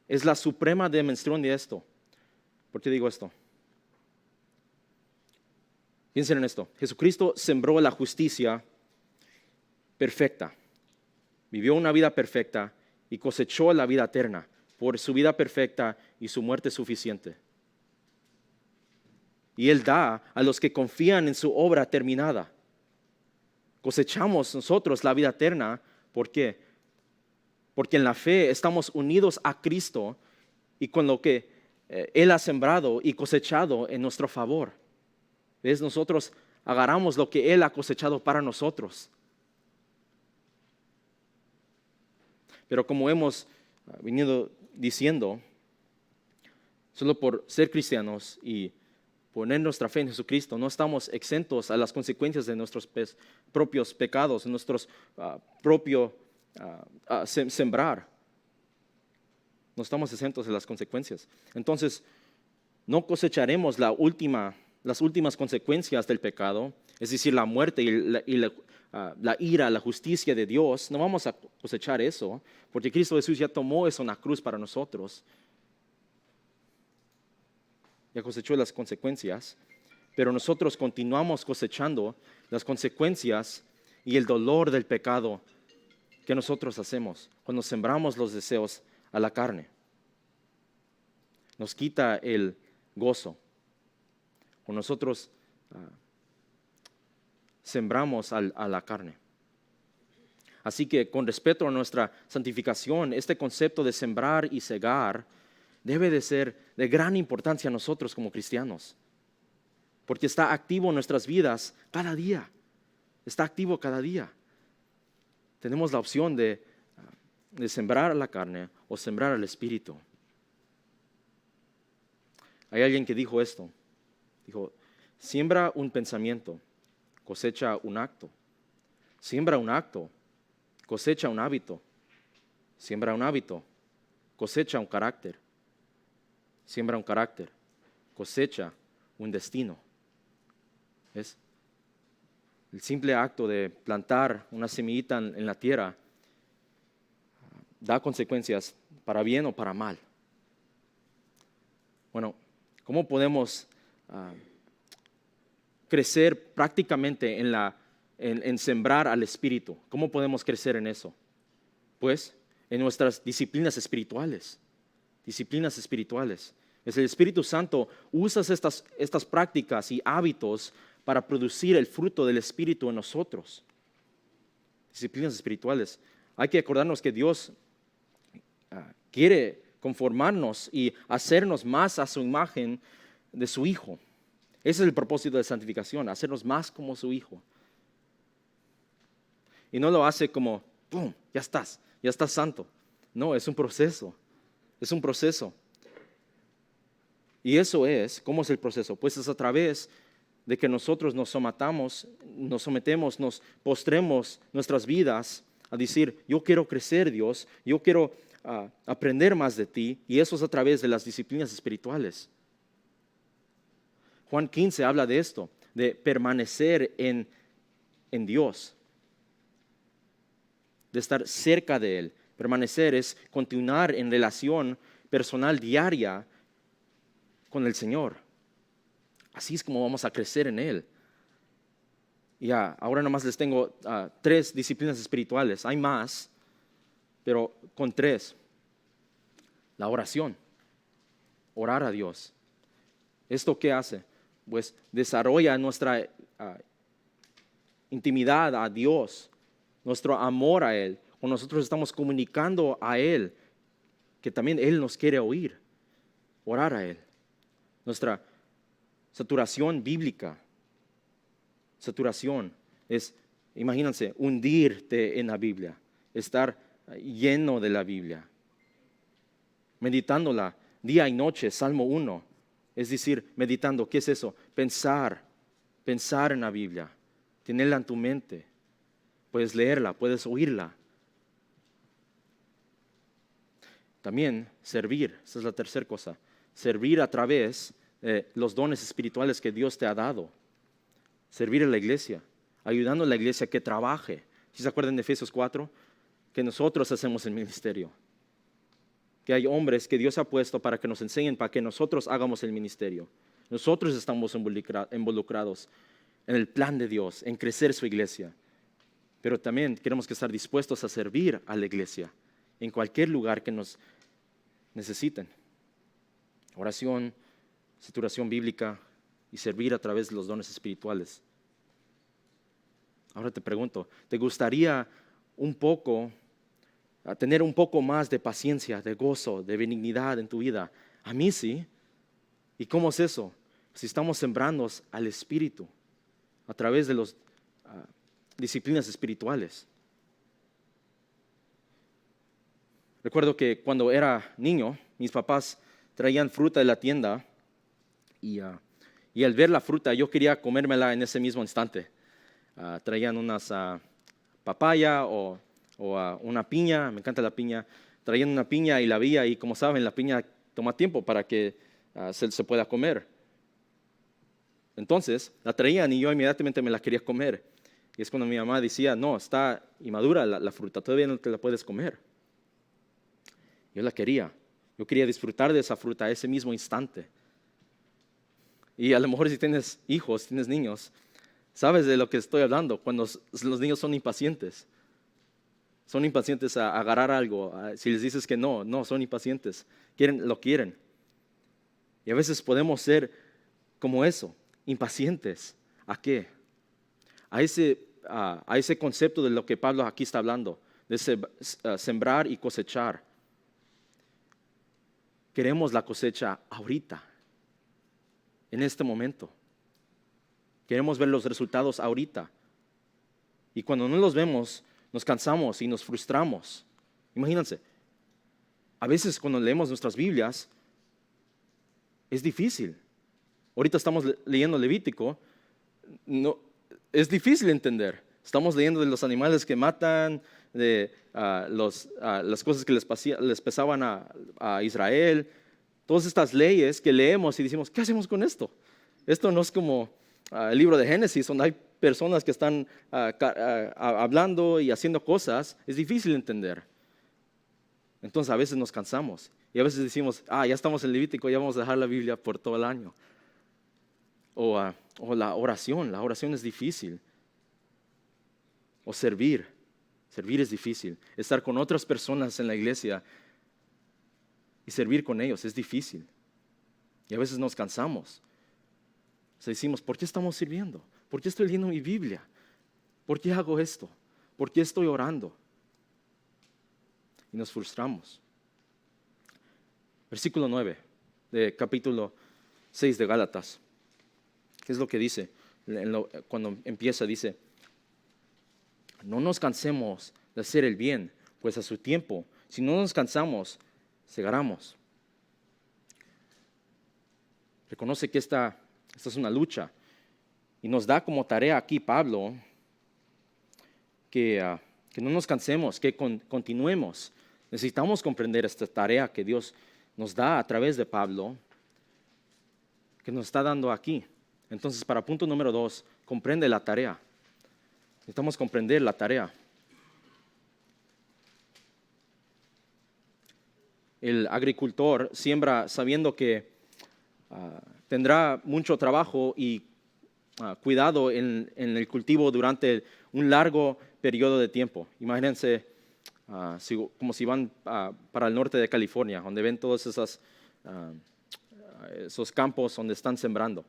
Speaker 1: es la suprema demostración de esto. ¿Por qué digo esto? Piensen en esto. Jesucristo sembró la justicia perfecta. Vivió una vida perfecta y cosechó la vida eterna por su vida perfecta y su muerte suficiente. Y Él da a los que confían en su obra terminada. Cosechamos nosotros la vida eterna. ¿Por qué? Porque en la fe estamos unidos a Cristo y con lo que Él ha sembrado y cosechado en nuestro favor. ¿Ves? Nosotros agarramos lo que Él ha cosechado para nosotros. Pero como hemos venido diciendo, solo por ser cristianos y poner nuestra fe en Jesucristo, no estamos exentos a las consecuencias de nuestros propios pecados, nuestros propios sembrar. No estamos exentos de las consecuencias. Entonces, no cosecharemos las últimas consecuencias del pecado, es decir, la muerte y la ira, la justicia de Dios. No vamos a cosechar eso, porque Cristo Jesús ya tomó eso en la cruz para nosotros. Ya cosechó las consecuencias, pero nosotros continuamos cosechando las consecuencias y el dolor del pecado que nosotros hacemos cuando sembramos los deseos a la carne. Nos quita el gozo. Cuando nosotros sembramos a la carne. Así que con respecto a nuestra santificación, este concepto de sembrar y segar debe de ser de gran importancia a nosotros como cristianos, porque está activo en nuestras vidas cada día. Está activo cada día. Tenemos la opción de sembrar a la carne o sembrar al espíritu. Hay alguien que dijo esto. Dijo, siembra un pensamiento, cosecha un acto. Siembra un acto, cosecha un hábito. Siembra un hábito, cosecha un carácter. Siembra un carácter, cosecha un destino. ¿Ves? El simple acto de plantar una semillita en la tierra da consecuencias para bien o para mal. Bueno, ¿cómo podemos crecer prácticamente en sembrar al Espíritu? ¿Cómo podemos crecer en eso? Pues en nuestras disciplinas espirituales. Disciplinas espirituales. Es el Espíritu Santo usa estas prácticas y hábitos para producir el fruto del Espíritu en nosotros. Disciplinas espirituales. Hay que acordarnos que Dios quiere conformarnos y hacernos más a su imagen de su Hijo. Ese es el propósito de santificación, hacernos más como su Hijo. Y no lo hace como, ¡pum!, ya estás santo. No, es un proceso, Y eso es, ¿cómo es el proceso? Pues es a través de que nosotros nos sometemos, nos postremos nuestras vidas a decir, yo quiero crecer, Dios, yo quiero aprender más de ti, y eso es a través de las disciplinas espirituales. Juan 15 habla de esto, de permanecer en Dios, de estar cerca de Él. Permanecer es continuar en relación personal diaria con el Señor. Así es como vamos a crecer en Él. Ahora nomás les tengo 3 disciplinas espirituales. Hay más, pero con 3. La oración, orar a Dios. ¿Esto qué hace? Pues desarrolla nuestra intimidad a Dios, nuestro amor a Él. Cuando nosotros estamos comunicando a Él, que también Él nos quiere oír, orar a Él. Nuestra saturación bíblica. Saturación es, imagínense, hundirte en la Biblia, estar lleno de la Biblia, meditándola día y noche, Salmo 1, es decir, meditando, ¿qué es eso? Pensar en la Biblia, tenerla en tu mente, puedes leerla, puedes oírla. También servir, esa es la tercera cosa, servir a través de los dones espirituales que Dios te ha dado. Servir a la iglesia, ayudando a la iglesia que trabaje. ¿Sí se acuerdan de Efesios 4? Que nosotros hacemos el ministerio. Que hay hombres que Dios ha puesto para que nos enseñen, para que nosotros hagamos el ministerio. Nosotros estamos involucrados en el plan de Dios, en crecer su iglesia. Pero también queremos que estar dispuestos a servir a la iglesia en cualquier lugar que nos necesiten. Oración, saturación bíblica y servir a través de los dones espirituales. Ahora te pregunto, ¿te gustaría tener un poco más de paciencia, de gozo, de benignidad en tu vida? A mí sí. ¿Y cómo es eso? Si estamos sembrando al Espíritu a través de las disciplinas espirituales. Recuerdo que cuando era niño, mis papás traían fruta de la tienda y al ver la fruta yo quería comérmela en ese mismo instante. Traían unas papaya o una piña, me encanta la piña. Traían una piña y la veía y como saben la piña toma tiempo para que se pueda comer. Entonces la traían y yo inmediatamente me la quería comer. Y es cuando mi mamá decía, no, está inmadura la fruta, todavía no te la puedes comer. Yo la quería. Yo quería disfrutar de esa fruta a ese mismo instante. Y a lo mejor si tienes hijos, tienes niños, sabes de lo que estoy hablando, cuando los niños son impacientes. Son impacientes a agarrar algo. Si les dices que no, son impacientes. Lo quieren. Y a veces podemos ser como eso, impacientes. ¿A qué? A ese concepto de lo que Pablo aquí está hablando, de sembrar y cosechar. Queremos la cosecha ahorita, en este momento. Queremos ver los resultados ahorita. Y cuando no los vemos, nos cansamos y nos frustramos. Imagínense, a veces cuando leemos nuestras Biblias, es difícil. Ahorita estamos leyendo Levítico, no, es difícil entender. Estamos leyendo de los animales que matan, de las cosas que les pesaban a Israel, todas estas leyes que leemos y decimos, ¿qué hacemos con esto? Esto no es como el libro de Génesis, donde hay personas que están hablando y haciendo cosas. Es difícil entender. Entonces a veces nos cansamos y a veces decimos, ya estamos en Levítico, ya vamos a dejar la Biblia por todo el año. O la oración es difícil. O servir es difícil. Estar con otras personas en la iglesia y servir con ellos es difícil. Y a veces nos cansamos. O sea, decimos, ¿por qué estamos sirviendo? ¿Por qué estoy leyendo mi Biblia? ¿Por qué hago esto? ¿Por qué estoy orando? Y nos frustramos. Versículo 9 de capítulo 6 de Gálatas. ¿Qué es lo que dice? Cuando empieza dice, no nos cansemos de hacer el bien, pues a su tiempo, si no nos cansamos, segaremos. Reconoce que esta es una lucha y nos da como tarea aquí Pablo que no nos cansemos, que continuemos. Necesitamos comprender esta tarea que Dios nos da a través de Pablo, que nos está dando aquí. Entonces, para punto número 2, comprende la tarea. Necesitamos comprender la tarea. El agricultor siembra sabiendo que tendrá mucho trabajo y cuidado en el cultivo durante un largo periodo de tiempo. Imagínense como si van para el norte de California, donde ven todos esos campos donde están sembrando.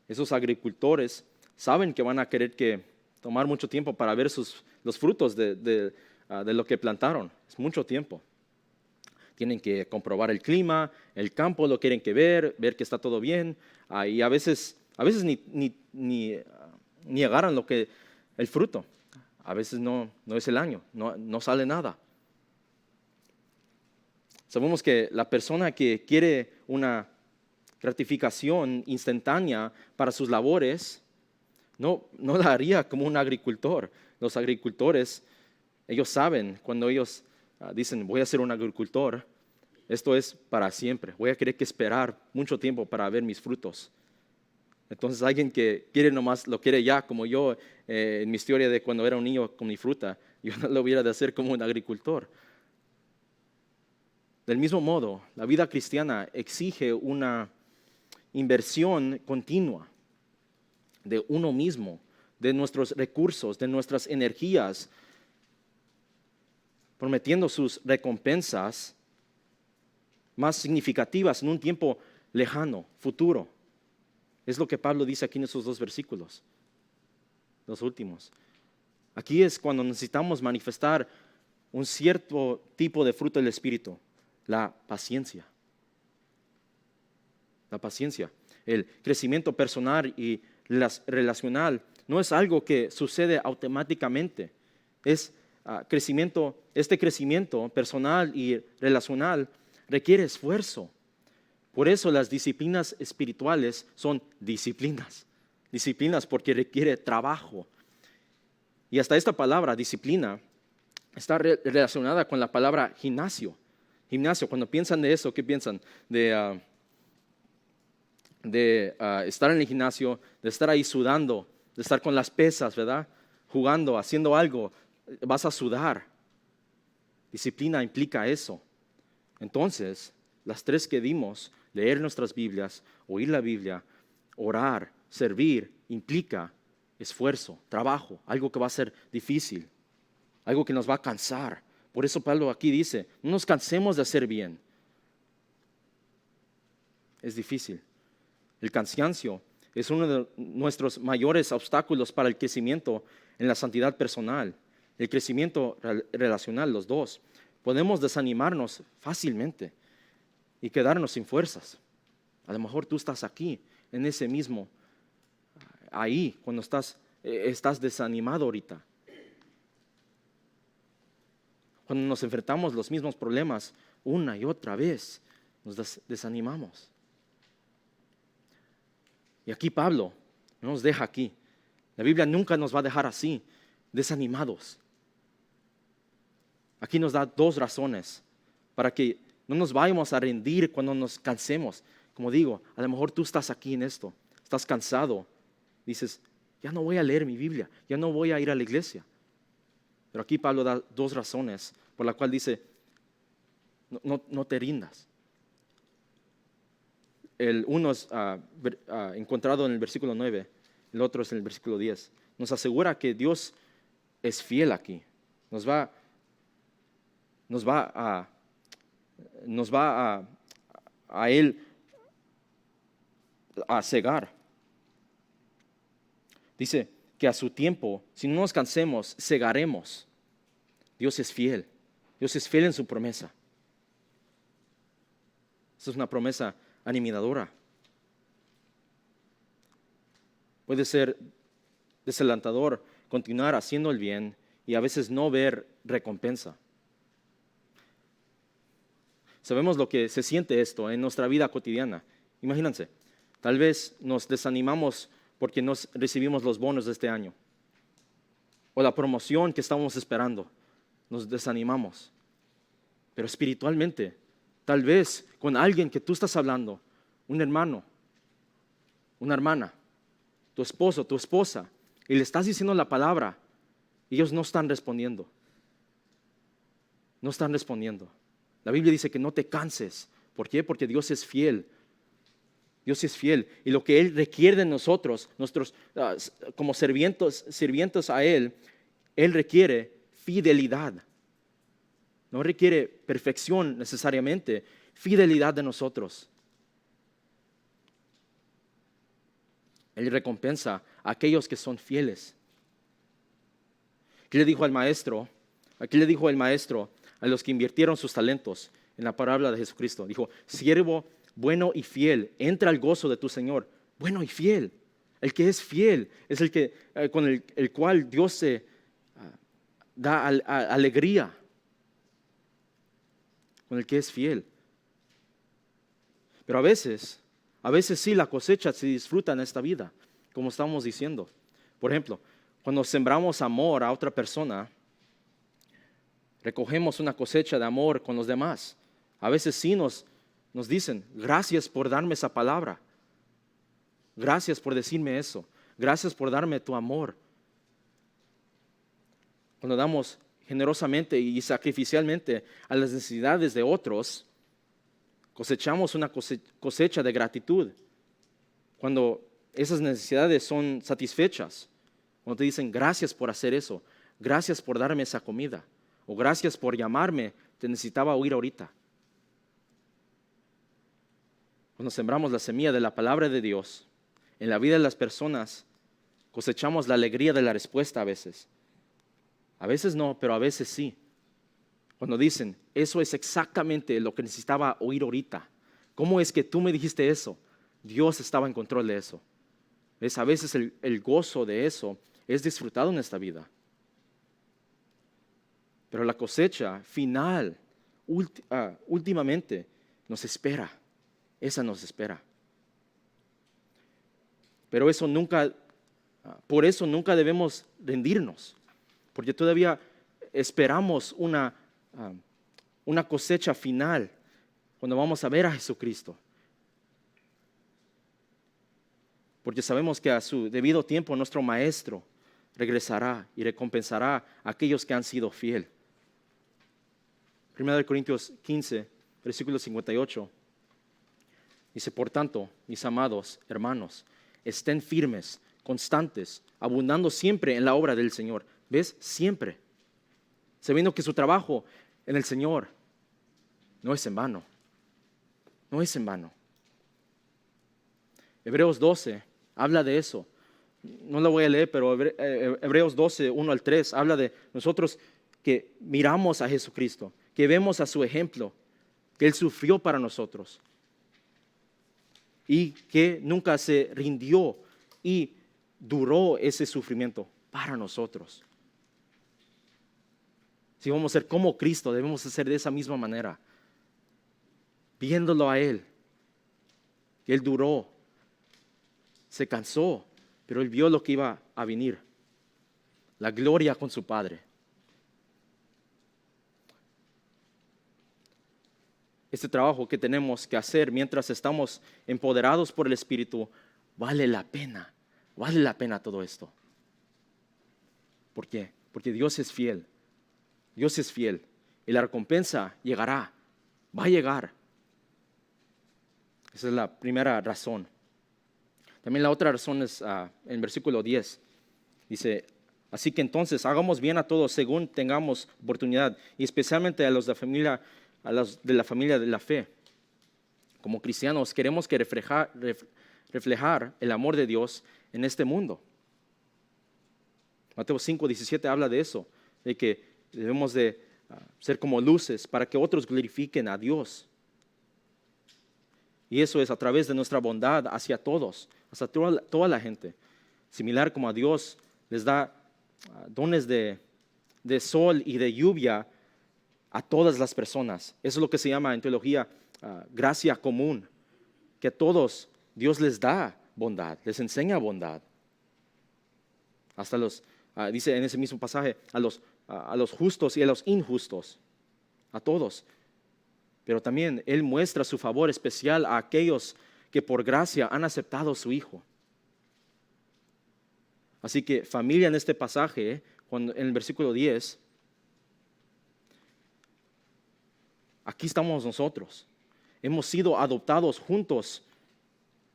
Speaker 1: Esos agricultores saben que van a querer tomar mucho tiempo para ver los frutos de lo que plantaron. Es mucho tiempo. Tienen que comprobar el clima, el campo lo quieren ver que está todo bien. Y a veces ni agarran el fruto. A veces no es el año, no sale nada. Sabemos que la persona que quiere una gratificación instantánea para sus labores no la haría como un agricultor. Los agricultores, ellos saben cuando ellos dicen voy a ser un agricultor, esto es para siempre. Voy a querer que esperar mucho tiempo para ver mis frutos. Entonces alguien que quiere nomás, lo quiere ya, como yo en mi historia de cuando era un niño con mi fruta, yo no lo hubiera de hacer como un agricultor. Del mismo modo, la vida cristiana exige una inversión continua de uno mismo, de nuestros recursos, de nuestras energías, prometiendo sus recompensas más significativas en un tiempo lejano, futuro. Es lo que Pablo dice aquí en esos 2 versículos, los últimos. Aquí es cuando necesitamos manifestar un cierto tipo de fruto del Espíritu, la paciencia. La paciencia, el crecimiento personal y relacional no es algo que sucede automáticamente. Es este crecimiento personal y relacional requiere esfuerzo. Por eso las disciplinas espirituales son disciplinas. Disciplinas porque requiere trabajo. Y hasta esta palabra, disciplina, está relacionada con la palabra gimnasio. Gimnasio, cuando piensan de eso, ¿qué piensan? De estar en el gimnasio, de estar ahí sudando, de estar con las pesas, ¿verdad? Jugando, haciendo algo, vas a sudar. Disciplina implica eso. Entonces, las 3 que dimos, leer nuestras Biblias, oír la Biblia, orar, servir, implica esfuerzo, trabajo, algo que va a ser difícil, algo que nos va a cansar. Por eso Pablo aquí dice, no nos cansemos de hacer bien. Es difícil. El cansancio es uno de nuestros mayores obstáculos para el crecimiento en la santidad personal, el crecimiento relacional, los dos. Podemos desanimarnos fácilmente y quedarnos sin fuerzas. A lo mejor tú estás aquí, en ese mismo, ahí, cuando estás desanimado ahorita. Cuando nos enfrentamos los mismos problemas una y otra vez, nos desanimamos. Y aquí Pablo nos deja aquí. La Biblia nunca nos va a dejar así, desanimados. Aquí nos da 2 razones para que no nos vayamos a rendir cuando nos cansemos. Como digo, a lo mejor tú estás aquí en esto, estás cansado. Dices, ya no voy a leer mi Biblia, ya no voy a ir a la iglesia. Pero aquí Pablo da 2 razones por la cual dice, no te rindas. Uno es encontrado en el versículo 9, el otro es en el versículo 10. Nos asegura que Dios es fiel aquí. Nos va a Él a cegar. Dice que a su tiempo, si no nos cansemos, cegaremos. Dios es fiel. Dios es fiel en su promesa. Esta es una promesa animadora. Puede ser desalentador continuar haciendo el bien y a veces no ver recompensa. Sabemos lo que se siente esto en nuestra vida cotidiana. Imagínense, tal vez nos desanimamos porque no recibimos los bonos de este año o la promoción que estábamos esperando. Nos desanimamos. Pero espiritualmente, tal vez con alguien que tú estás hablando, un hermano, una hermana, tu esposo, tu esposa, y le estás diciendo la palabra, y ellos no están respondiendo. No están respondiendo. La Biblia dice que no te canses. ¿Por qué? Porque Dios es fiel. Dios es fiel. Y lo que Él requiere de nosotros, como sirvientes a Él requiere fidelidad. No requiere perfección necesariamente, fidelidad de nosotros. Él recompensa a aquellos que son fieles. ¿Qué le dijo al maestro? Aquí le dijo el maestro a los que invirtieron sus talentos en la parábola de Jesucristo. Dijo, siervo bueno y fiel, entra al gozo de tu Señor. Bueno y fiel. El que es fiel es el que, con el cual Dios se da alegría. Con el que es fiel. Pero a veces sí la cosecha se disfruta en esta vida, como estamos diciendo. Por ejemplo, cuando sembramos amor a otra persona, recogemos una cosecha de amor con los demás. A veces sí nos dicen, gracias por darme esa palabra. Gracias por decirme eso. Gracias por darme tu amor. Cuando damos generosamente y sacrificialmente a las necesidades de otros, cosechamos una cosecha de gratitud. Cuando esas necesidades son satisfechas, cuando te dicen gracias por hacer eso, gracias por darme esa comida, o gracias por llamarme, te necesitaba oír ahorita. Cuando sembramos la semilla de la palabra de Dios en la vida de las personas, cosechamos la alegría de la respuesta a veces. A veces no, pero a veces sí. Cuando dicen, eso es exactamente lo que necesitaba oír ahorita. ¿Cómo es que tú me dijiste eso? Dios estaba en control de eso. ¿Ves? A veces el gozo de eso es disfrutado en esta vida. Pero la cosecha final, últimamente, nos espera. Esa nos espera. Pero por eso nunca debemos rendirnos. Porque todavía esperamos una cosecha final cuando vamos a ver a Jesucristo. Porque sabemos que a su debido tiempo nuestro Maestro regresará y recompensará a aquellos que han sido fieles. 1 Corintios 15, versículo 58. Dice, por tanto, mis amados hermanos, estén firmes, constantes, abundando siempre en la obra del Señor. ¿Ves? Siempre. Sabiendo que su trabajo en el Señor no es en vano. No es en vano. Hebreos 12 habla de eso. No lo voy a leer, pero Hebreos 12, 1 al 3 habla de nosotros que miramos a Jesucristo, que vemos a su ejemplo, que Él sufrió para nosotros y que nunca se rindió y duró ese sufrimiento para nosotros. Si vamos a ser como Cristo, debemos ser de esa misma manera, viéndolo a Él, que Él duró, se cansó, pero Él vio lo que iba a venir, la gloria con su Padre. Este trabajo que tenemos que hacer mientras estamos empoderados por el Espíritu, vale la pena todo esto. ¿Por qué? Porque Dios es fiel. Dios es fiel y la recompensa llegará, va a llegar. Esa es la primera razón. También la otra razón es en versículo 10. Dice, así que entonces hagamos bien a todos según tengamos oportunidad y especialmente a los de la familia de la fe. Como cristianos queremos que reflejar el amor de Dios en este mundo. Mateo 5:17 habla de eso, de que debemos de ser como luces para que otros glorifiquen a Dios. Y eso es a través de nuestra bondad hacia todos, hacia toda la gente. Similar como a Dios les da dones de sol y de lluvia a todas las personas. Eso es lo que se llama en teología gracia común, que a todos Dios les da bondad, les enseña bondad. Hasta dice en ese mismo pasaje, a los justos y a los injustos, a todos. Pero también Él muestra su favor especial a aquellos que por gracia han aceptado a su Hijo. Así que familia en este pasaje, en el versículo 10, aquí estamos nosotros. Hemos sido adoptados juntos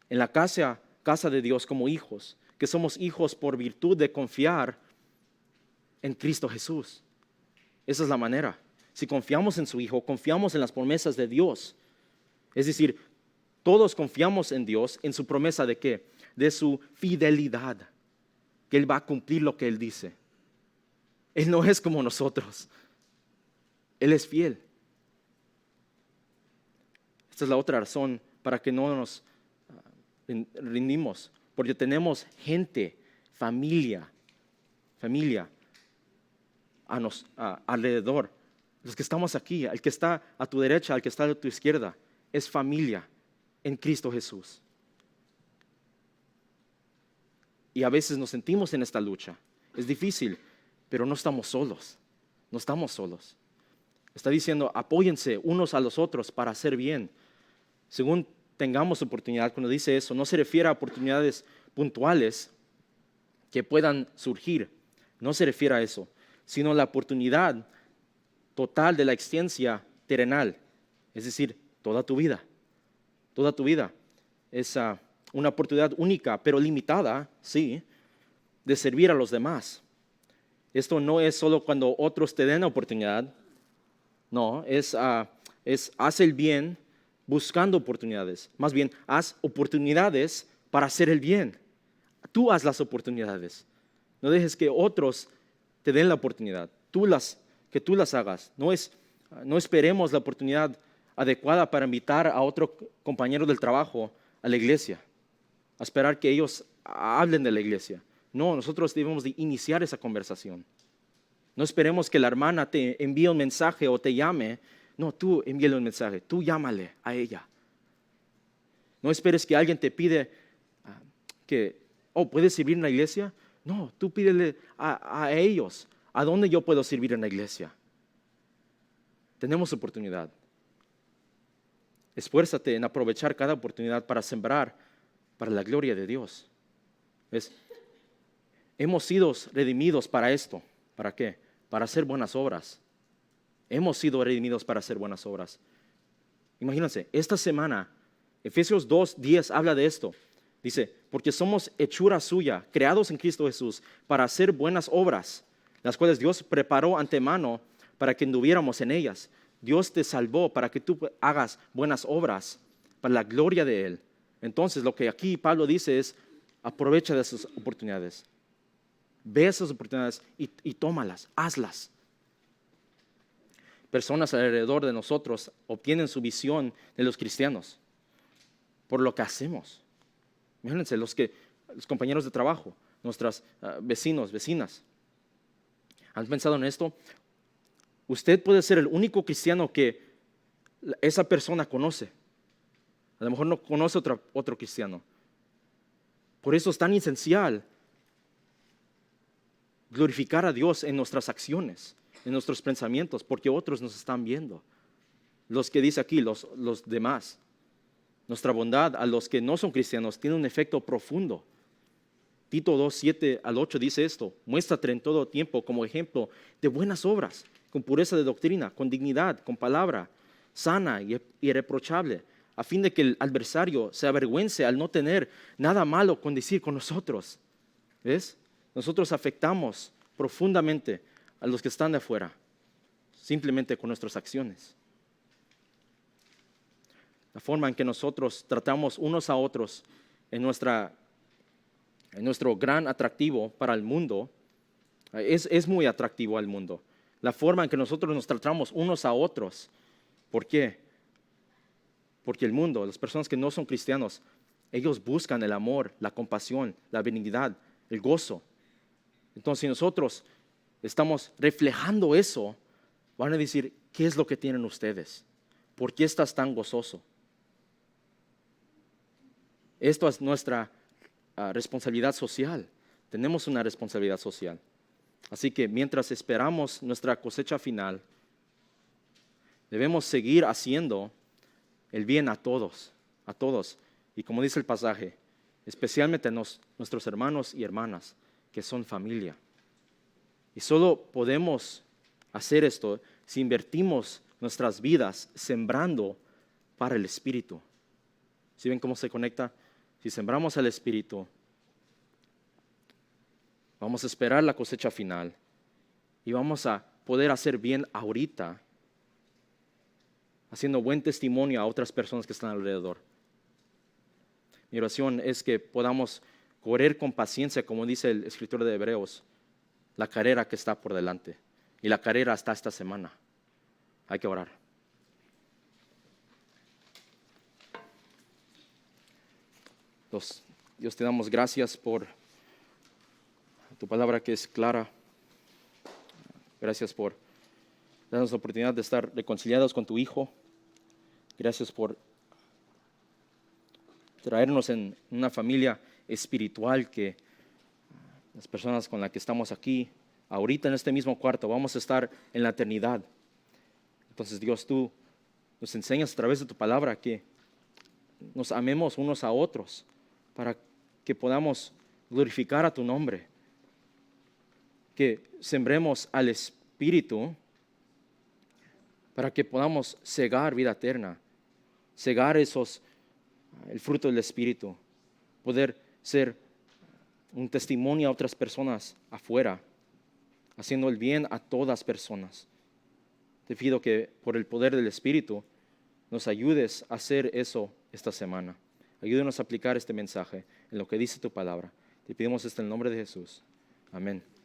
Speaker 1: en la casa de Dios como hijos, que somos hijos por virtud de confiar en Cristo Jesús. Esa es la manera. Si confiamos en su Hijo, confiamos en las promesas de Dios. Es decir, todos confiamos en Dios, en su promesa de ¿qué? De su fidelidad, que Él va a cumplir lo que Él dice. Él no es como nosotros. Él es fiel. Esta es la otra razón para que no nos rendimos, porque tenemos gente, familia alrededor. Los que estamos aquí, el que está a tu derecha, el que está a tu izquierda, es familia en Cristo Jesús. Y a veces nos sentimos en esta lucha. Es difícil, pero no estamos solos. No estamos solos. Está diciendo, apóyense unos a los otros para hacer bien. Según tengamos oportunidad, cuando dice eso, no se refiere a oportunidades puntuales que puedan surgir. No se refiere a eso, sino la oportunidad total de la existencia terrenal, es decir, toda tu vida. Toda tu vida es una oportunidad única, pero limitada, sí, de servir a los demás. Esto no es solo cuando otros te den la oportunidad, no, es haz el bien buscando oportunidades. Más bien, haz oportunidades para hacer el bien. Tú haz las oportunidades. No dejes que otros te den la oportunidad. Que tú las hagas. No esperemos la oportunidad adecuada para invitar a otro compañero del trabajo a la iglesia, a esperar que ellos hablen de la iglesia. No, nosotros debemos de iniciar esa conversación. No esperemos que la hermana te envíe un mensaje o te llame. No, tú envíale un mensaje, tú llámale a ella. No esperes que alguien te pide ¿puedes servir en la iglesia? No, tú pídele a ellos. ¿A dónde yo puedo servir en la iglesia? Tenemos oportunidad. Esfuérzate en aprovechar cada oportunidad para sembrar para la gloria de Dios. ¿Ves? Hemos sido redimidos para esto. ¿Para qué? Para hacer buenas obras. Hemos sido redimidos para hacer buenas obras. Imagínense, esta semana, Efesios 2:10 habla de esto. Dice, porque somos hechura suya, creados en Cristo Jesús, para hacer buenas obras, las cuales Dios preparó antemano para que anduviéramos en ellas. Dios te salvó para que tú hagas buenas obras para la gloria de Él. Entonces, lo que aquí Pablo dice es, aprovecha de esas oportunidades. Ve esas oportunidades y tómalas, hazlas. Personas alrededor de nosotros obtienen su visión de los cristianos por lo que hacemos. Imagínense, los compañeros de trabajo, nuestros vecinos, vecinas. ¿Han pensado en esto? Usted puede ser el único cristiano que esa persona conoce. A lo mejor no conoce otro cristiano. Por eso es tan esencial glorificar a Dios en nuestras acciones, en nuestros pensamientos, porque otros nos están viendo. Los que dice aquí, los demás. Nuestra bondad a los que no son cristianos tiene un efecto profundo. Tito 2:7-8 dice esto: muéstrate en todo tiempo como ejemplo de buenas obras, con pureza de doctrina, con dignidad, con palabra sana y irreprochable, a fin de que el adversario se avergüence al no tener nada malo con decir con nosotros. ¿Ves? Nosotros afectamos profundamente a los que están de afuera, simplemente con nuestras acciones. La forma en que nosotros tratamos unos a otros en nuestro gran atractivo para el mundo, es muy atractivo al mundo. La forma en que nosotros nos tratamos unos a otros. ¿Por qué? Porque el mundo, las personas que no son cristianos, ellos buscan el amor, la compasión, la benignidad, el gozo. Entonces, si nosotros estamos reflejando eso, van a decir, ¿qué es lo que tienen ustedes? ¿Por qué estás tan gozoso? Esto es nuestra responsabilidad social. Tenemos una responsabilidad social. Así que mientras esperamos nuestra cosecha final, debemos seguir haciendo el bien a todos, a todos. Y como dice el pasaje, especialmente a nuestros hermanos y hermanas que son familia. Y solo podemos hacer esto si invertimos nuestras vidas sembrando para el Espíritu. ¿Sí ven cómo se conecta? Si sembramos al Espíritu, vamos a esperar la cosecha final y vamos a poder hacer bien ahorita, haciendo buen testimonio a otras personas que están alrededor. Mi oración es que podamos correr con paciencia, como dice el escritor de Hebreos, la carrera que está por delante. Y la carrera está esta semana. Hay que orar. Dios, te damos gracias por tu palabra que es clara. Gracias por darnos la oportunidad de estar reconciliados con tu Hijo. Gracias por traernos en una familia espiritual que las personas con las que estamos aquí, ahorita en este mismo cuarto, vamos a estar en la eternidad. Entonces, Dios, tú nos enseñas a través de tu palabra que nos amemos unos a otros para que podamos glorificar a tu nombre, que sembremos al Espíritu para que podamos cegar vida eterna, cegar el fruto del Espíritu, poder ser un testimonio a otras personas afuera, haciendo el bien a todas personas. Te pido que por el poder del Espíritu nos ayudes a hacer eso esta semana. Ayúdenos a aplicar este mensaje en lo que dice tu palabra. Te pedimos esto en el nombre de Jesús. Amén.